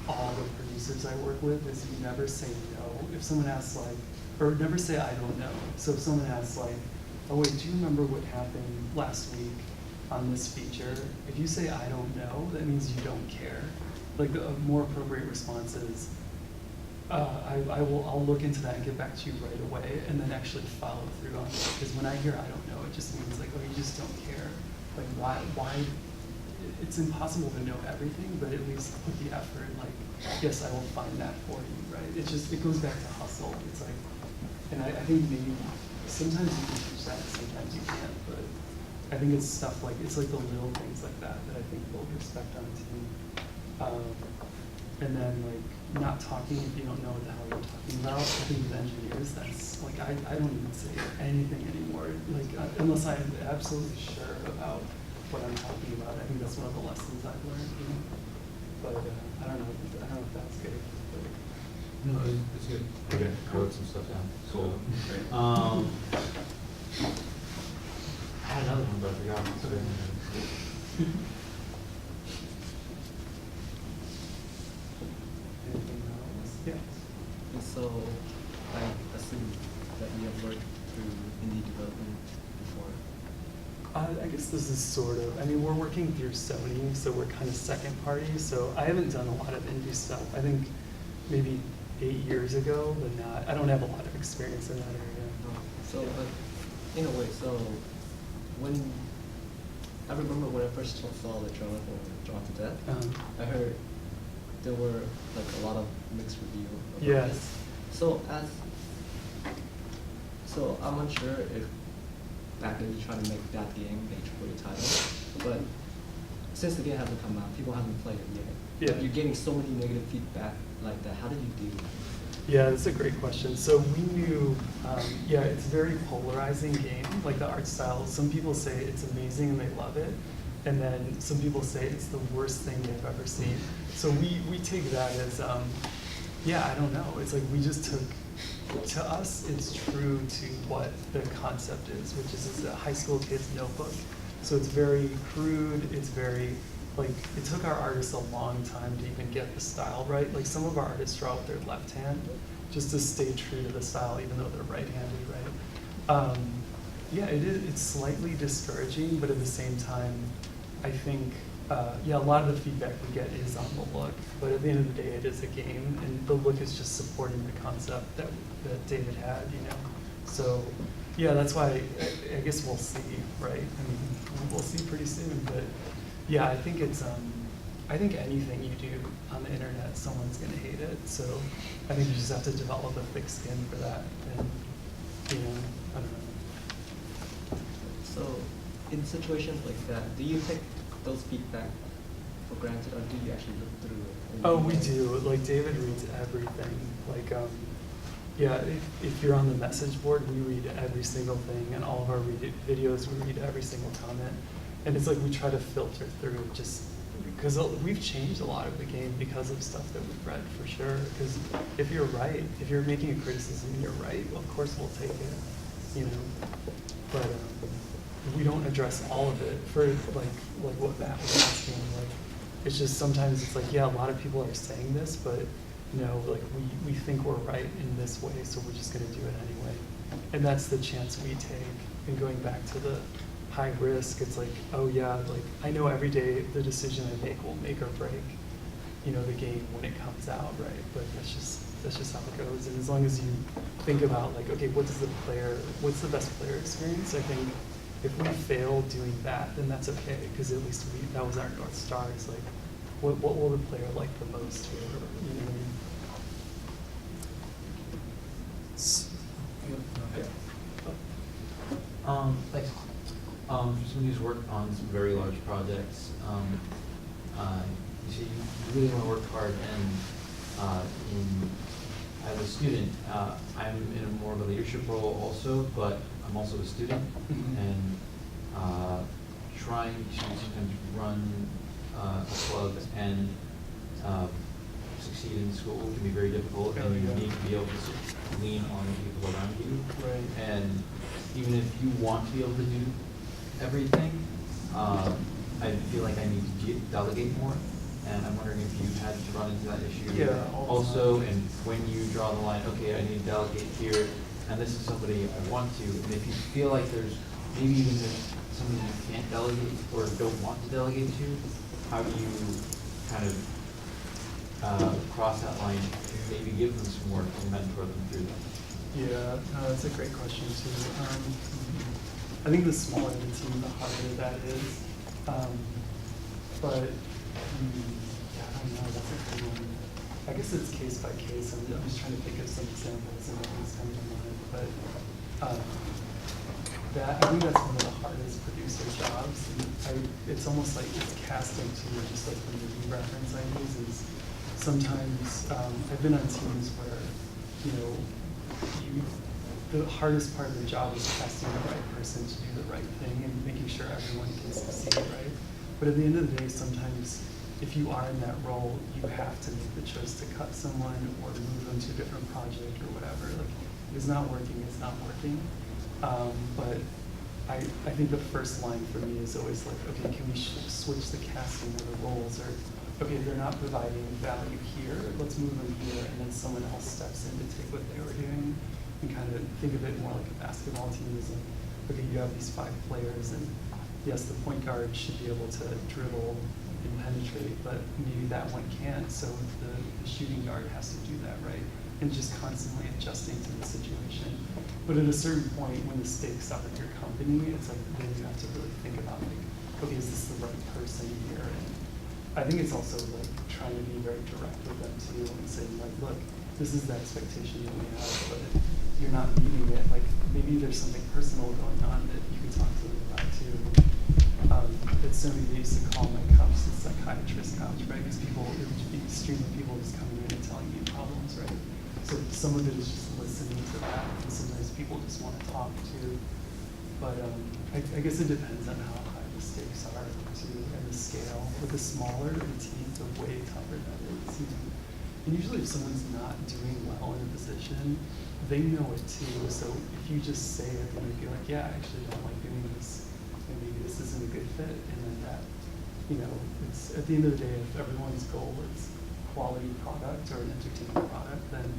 all the producers I work with is you never say no. If someone asks like, or never say I don't know. So if someone asks like, oh wait, do you remember what happened last week on this feature? If you say I don't know, that means you don't care. Like a more appropriate response is, I'll look into that and get back to you right away, and then actually follow through on it. Because when I hear I don't know, it just means like, oh, you just don't care. Like why? It's impossible to know everything, but at least put the effort. Like, yes, I will find that for you, right? It goes back to hustle. It's like, and I think maybe sometimes you can teach that, sometimes you can't. But I think it's stuff like, it's like the little things like that that I think build respect on a team. And then like not talking if you don't know what the hell you're talking about. I think with engineers, that's like, I don't even say anything anymore. Like unless I'm absolutely sure about what I'm talking about. I think that's one of the lessons I've learned, you know. But I don't know if that's good. But. No, it's good. Okay, I wrote some stuff down. Cool. So, Great. I had another one, but I forgot. Anything else? Yeah. And so I assume that you have worked through indie development before. I guess this is sort of, I mean, we're working through Sony, so we're kind of second party, so I haven't done a lot of indie stuff. I think maybe 8 years ago, but I don't have a lot of experience in that area. So, but in a way, so when I remember when I first saw the trailer for Drawn to Death, Uh, I heard there were like a lot of mixed review about Yes. it. So so I'm unsure if back then you're trying to make that game page for your title, but since the game hasn't come out, people haven't played it yet. Yeah. You're getting so many negative feedback like that. How did you deal with it? Yeah, that's a great question. So we knew, yeah, it's a very polarizing game, like the art style. Some people say it's amazing and they love it. And then some people say it's the worst thing they've ever seen. So we take that as, yeah, I don't know. It's like we just took, to us, it's true to what the concept is, which is it's a high school kid's notebook. So it's very crude, it's very, like, it took our artists a long time to even get the style right. Like some of our artists draw with their left hand just to stay true to the style, even though they're right-handed, right? Yeah, it's slightly discouraging, but at the same time, I think, yeah, a lot of the feedback we get is on the look, but at the end of the day, it is a game, and the look is just supporting the concept that David had, you know? So, yeah, that's why I guess we'll see, right? I mean, we'll see pretty soon, but yeah, I think it's, I think anything you do on the internet, someone's gonna hate it, so I think you just have to develop a thick skin for that, and, you know, I don't know. So in situations like that, do you take those feedback for granted, or do you actually look through it? And Oh, you we know- do. Like David reads everything. Like, yeah, if you're on the message board, we read every single thing, and all of our videos, we read every single comment. And it's like we try to filter through just because we've changed a lot of the game because of stuff that we've read for sure. Because if you're right, if you're making a criticism and you're right, of course we'll take it, you know. But we don't address all of it for like what Matt was asking. Like, it's just sometimes it's like, yeah, a lot of people are saying this, but no, like we think we're right in this way, so we're just gonna do it anyway. And that's the chance we take. And going back to the high risk, it's like, oh yeah, like I know every day the decision I make will make or break, you know, the game when it comes out, right? But that's just how it goes. And as long as you think about like, okay, what's the best player experience? I think if we fail doing that, then that's okay, because at least that was our North Star. It's like, what will the player like the most here? You know what I mean? Thanks. For somebody who's worked on some very large projects, you say you really want to work hard, and as a student, I'm in a more of a leadership role also, but I'm also a student, and trying to sometimes run a club and succeed in school can be very difficult, and you need to be able to lean on the people around you. Right. And even if you want to be able to do everything, I feel like I need to delegate more. And I'm wondering if you had to run into that issue. Yeah, all the also, time. and when you draw the line, okay, I need to delegate here, and this is somebody I want to, and if you feel like there's maybe even there's somebody you can't delegate or don't want to delegate to, how do you kind of cross that line and maybe give them some work and mentor them through that? Yeah, that's a great question too. I think the smaller the team, the harder that is. But yeah, I don't know. That's a good one. I guess it's case by case. I'm just trying to think of some examples and nothing's coming to mind. But I think that's one of the hardest producer jobs. And it's almost like it's casting too, just like the movie reference I use is sometimes I've been on teams where, you know, the hardest part of the job is casting the right person to do the right thing and making sure everyone can succeed, right? But at the end of the day, sometimes if you are in that role, you have to make the choice to cut someone or move them to a different project or whatever. Like, if it's not working, it's not working. But I think the first line for me is always like, okay, can we switch the casting of the roles? Or, okay, they're not providing value here, let's move them here, and then someone else steps in to take what they were doing. And kind of think of it more like a basketball team is like, okay, you have these 5 players, and yes, the point guard should be able to dribble and penetrate, but maybe that one can't, so the shooting guard has to do that, right? And just constantly adjusting to the situation. But at a certain point, when the stakes up in your company, it's like, then you have to really think about like, okay, is this the right person here? And I think it's also like trying to be very direct with them too and saying like, look, this is the expectation that we have, but you're not meeting it. Like maybe there's something personal going on that you can talk to them about too. It's something they used to call my cups the psychiatrist couch, right? Because it would be extremely people just coming in and telling you problems, right? So some of it is just listening to that, and sometimes people just want to talk too. But I guess it depends on how high the stakes are too, and the scale. With the smaller the teams, the way tougher that is. You know? And usually if someone's not doing well in a position, they know it too. So if you just say it, then you'd be like, yeah, I actually don't like doing this, and maybe this isn't a good fit. And then that, you know, it's at the end of the day, if everyone's goal is quality product or an entertaining product, then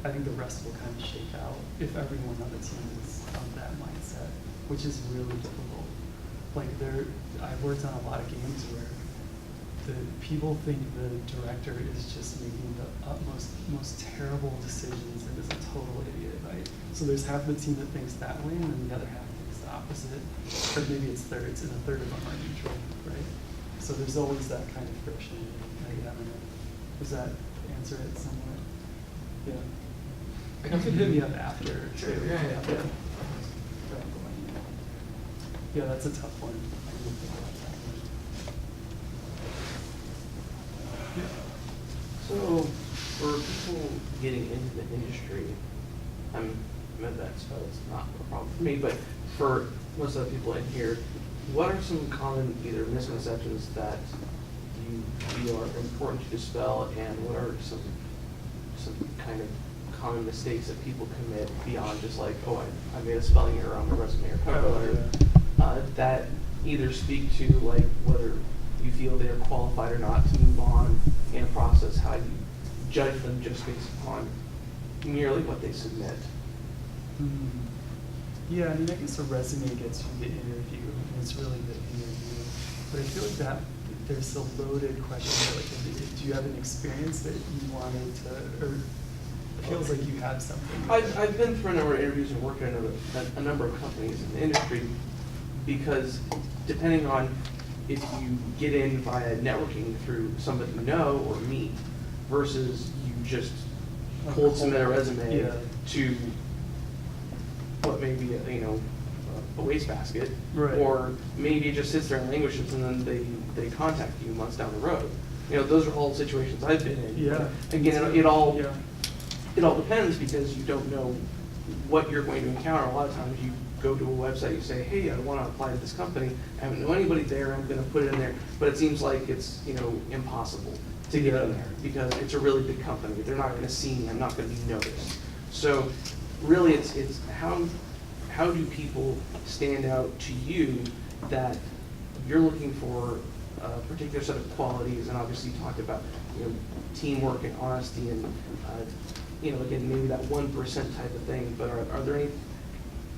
I think the rest will kind of shake out if everyone on the team is of that mindset, which is really difficult. Like I've worked on a lot of games where the people think the director is just making the most terrible decisions and is a total idiot, right? So there's half the team that thinks that way, and then the other half thinks the opposite. Or maybe it's thirds, and a third of them are neutral, right? So there's always that kind of friction. Like, I don't know. Does that answer it somewhat? Yeah. I can hit me up after. Sure, too. yeah. Yeah, that's a tough one. I didn't think about that one. So, for people getting into the industry, I'm that, so it's not a problem for me, but for most of the people in here, what are some common either misconceptions that you feel are important to dispel, and what are some kind of common mistakes that people commit beyond just like, oh, I made a spelling error on my resume or cover letter, that either speak to like whether you feel they're qualified or not to move on in a process, how you judge them just based upon merely what they submit. Yeah, I mean, I guess a resume gets you the interview, and it's really the interview. But I feel like that there's a loaded question there, like, do you have an experience that you wanted to, or it feels like you have something? I've been through a number of interviews and worked in a number of companies in the industry, because depending on if you get in via networking through somebody you know or meet, versus you just cold submit a resume to what may be a wastebasket, Right. or maybe it just sits there and languishes, and then they contact you months down the road. Those are all situations I've been in. Yeah. Again, it all depends, because you don't know what you're going to encounter. A lot of times you go to a website, you say, hey, I want to apply to this company. I haven't know anybody there. I'm going to put it in there, but it seems like it's impossible to get in there because it's a really big company. They're not going to see me. I'm not going to be noticed. So really, it's how do people stand out to you that you're looking for a particular set of qualities, and obviously you talked about teamwork and honesty and again, maybe that 1% type of thing, but are there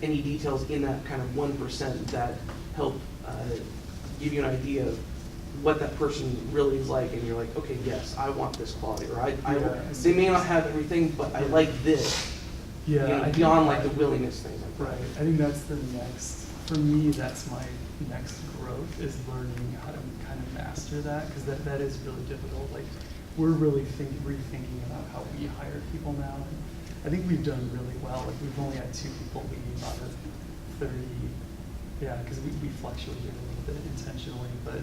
any details in that kind of 1% that help give you an idea of what that person really is like, and you're like, okay, yes, I want this quality, or they may not have everything, but I like this. Yeah, beyond like the willingness thing. Right. I think that's the next, for me, that's my next growth, is learning how to kind of master that, because that is really difficult. Like, we're really rethinking about how we hire people now. And I think we've done really well. Like, we've only had 2 people leave out of 30. Yeah, because we fluctuated a little bit intentionally, but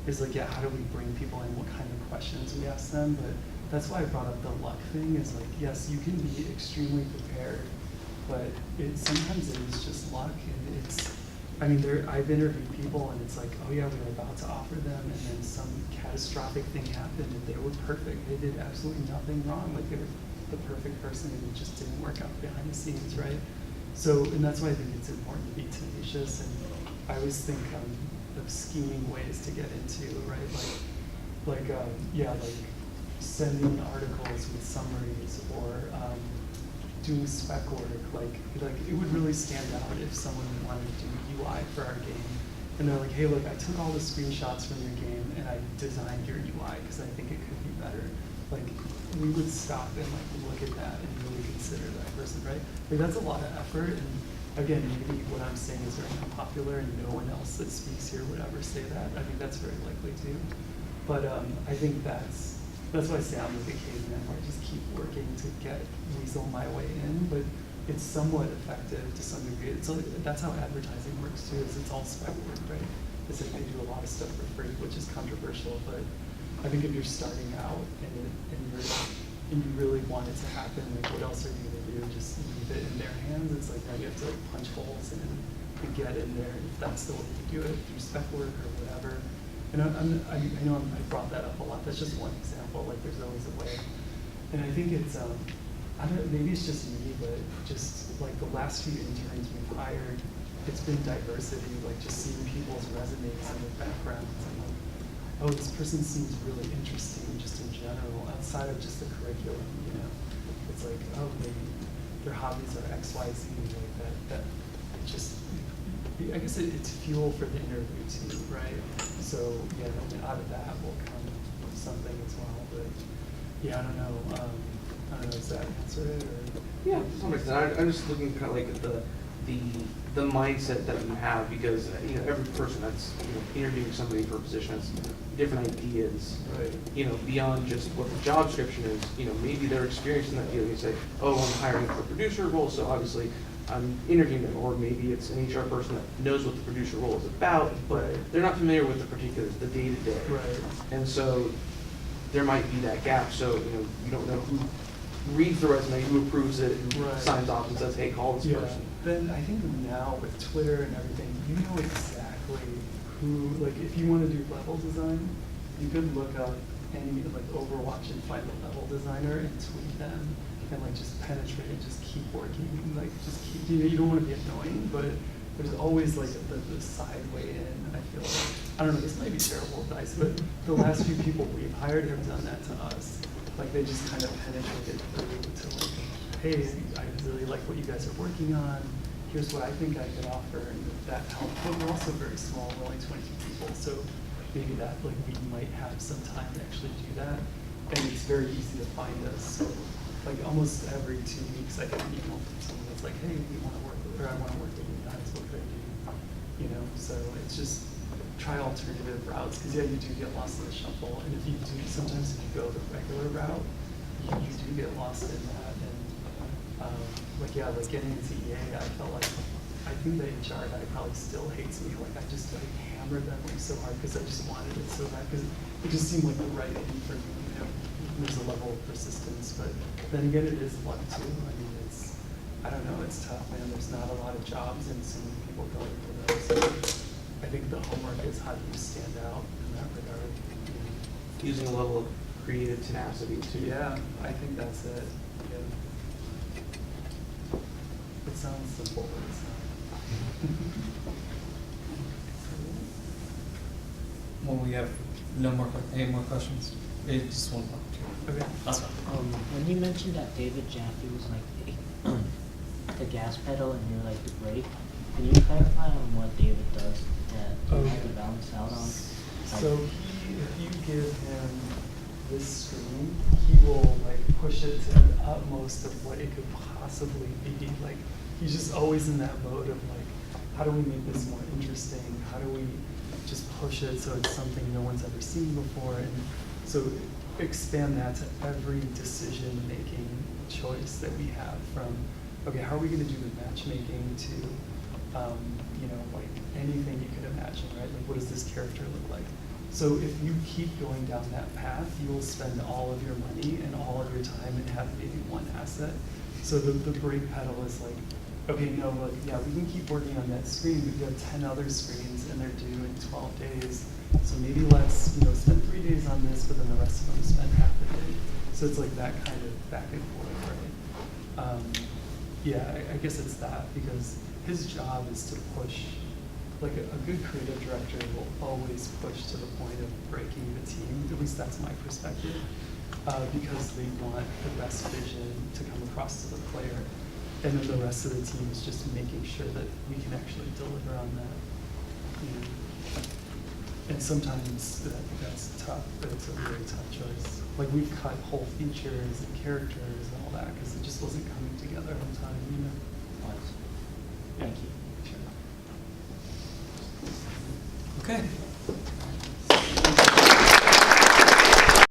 it's like, how do we bring people in? What kind of questions we ask them? But that's why I brought up the luck thing, is like, yes, you can be extremely prepared, but sometimes it is just luck. And I've interviewed people, and it's like, oh yeah, we were about to offer them, and then some catastrophic thing happened, and they were perfect. They did absolutely nothing wrong. Like, they were the perfect person, and it just didn't work out behind the scenes, right? So, and that's why I think it's important to be tenacious, and I always think of scheming ways to get into, right? Like sending articles with summaries, or doing spec work. Like it would really stand out if someone wanted to do UI for our game, and they're like, hey, look, I took all the screenshots from your game and I designed your UI because I think it could be better. Like, we would stop and like look at that and really consider that person, right? Like, that's a lot of effort, and again, maybe what I'm saying is very unpopular and no one else that speaks here would ever say that. I think that's very likely too. But I think that's why I say I'm like a caveman, where I just keep working to weasel my way in, but it's somewhat effective to some degree. It's like, that's how advertising works too, is it's all spec work, right? It's like they do a lot of stuff for free, which is controversial, but I think if you're starting out and you really want it to happen, like what else are you gonna do? Just leave it in their hands? It's like now you have to like punch holes in and get in there if that's the way you do it, through spec work or whatever. And I know I brought that up a lot. That's just one example. Like there's always a way. And I think it's I don't know, maybe it's just me, but just like the last few interns we've hired, it's been diversity, like just seeing people's resumes and their backgrounds and like, oh, this person seems really interesting just in general, outside of just the curriculum, you know. It's like, oh, maybe their hobbies are XYZ, like that just, I guess it's fuel for the interview too, right? So yeah, and out of that will come something as well. But yeah, I don't know. Does that answer it? Or? Yeah, to some extent. I'm just looking kind of like at the mindset that you have, because you know every person that's interviewing somebody for a position has different ideas, right? Beyond just what the job description is. Maybe their experience in that field. You say, oh, I'm hiring for a producer role, so obviously I'm interviewing them, or maybe it's an HR person that knows what the producer role is about, but they're not familiar with the particulars, the day-to-day. Right. And so there might be that gap. So you don't know who reads the resume, who approves it, who Right. signs off and says, hey, call this person. Then I think now with Twitter and everything, you know exactly who, like if you want to do level design, you could look up any like Overwatch and find a level designer and tweet them and like just penetrate and just keep working, like just keep, you don't want to be annoying, but there's always like the side way in. I feel like, I don't know, this might be terrible advice, but the last few people we've hired have done that to us. Like they just kind of penetrated through to like, hey, I really like what you guys are working on. Here's what I think I could offer, and that helped. But we're also very small, we're only 22 people, so maybe that like we might have some time to actually do that. And it's very easy to find us. So like almost every 2 weeks I get an email from someone that's like, hey, we want to work with, or I want to work with you guys, what could I do? So it's just try alternative routes, because yeah, you do get lost in the shuffle, and if you do, sometimes if you go the regular route, you do get lost in that. And like getting into EA, I felt like I think the HR guy probably still hates me. Like I just like hammered that way so hard because I just wanted it so bad, because it just seemed like the right thing for me. There's a level of persistence, but then again, it is luck too. I mean, I don't know, it's tough, man. There's not a lot of jobs and so many people going for those. So I think the homework is how do you stand out in that regard. Using a level of creative tenacity too. Yeah, I think that's it. Yeah. It sounds simple, but it's not. Well, we have any more questions? Just one more. Okay. That's fine. When you mentioned that David Jaffe was like the gas pedal and you're like the brake, can you clarify on what David does that you have to balance out on? So if you give him this screen, he will like push it to the utmost of what it could possibly be. Like he's just always in that mode of like, how do we make this more interesting? How do we just push it so it's something no one's ever seen before? And so expand that to every decision-making choice that we have, from, okay, how are we gonna do the matchmaking to, like anything you could imagine, right? Like what does this character look like? So if you keep going down that path, you will spend all of your money and all of your time and have maybe one asset. So the brake pedal is like, okay, no, like, yeah, we can keep working on that screen, but you have 10 other screens and they're due in 12 days. So maybe let's, spend 3 days on this, but then the rest of them spend half the day. So it's like that kind of back and forth, right? I guess it's that, because his job is to push, like a good creative director will always push to the point of breaking the team, at least that's my perspective, because they want the best vision to come across to the player. And then the rest of the team is just making sure that we can actually deliver on that. And sometimes that's tough, but it's a really tough choice. Like we've cut whole features and characters and all that because it just wasn't coming together on time, Thank you. Okay.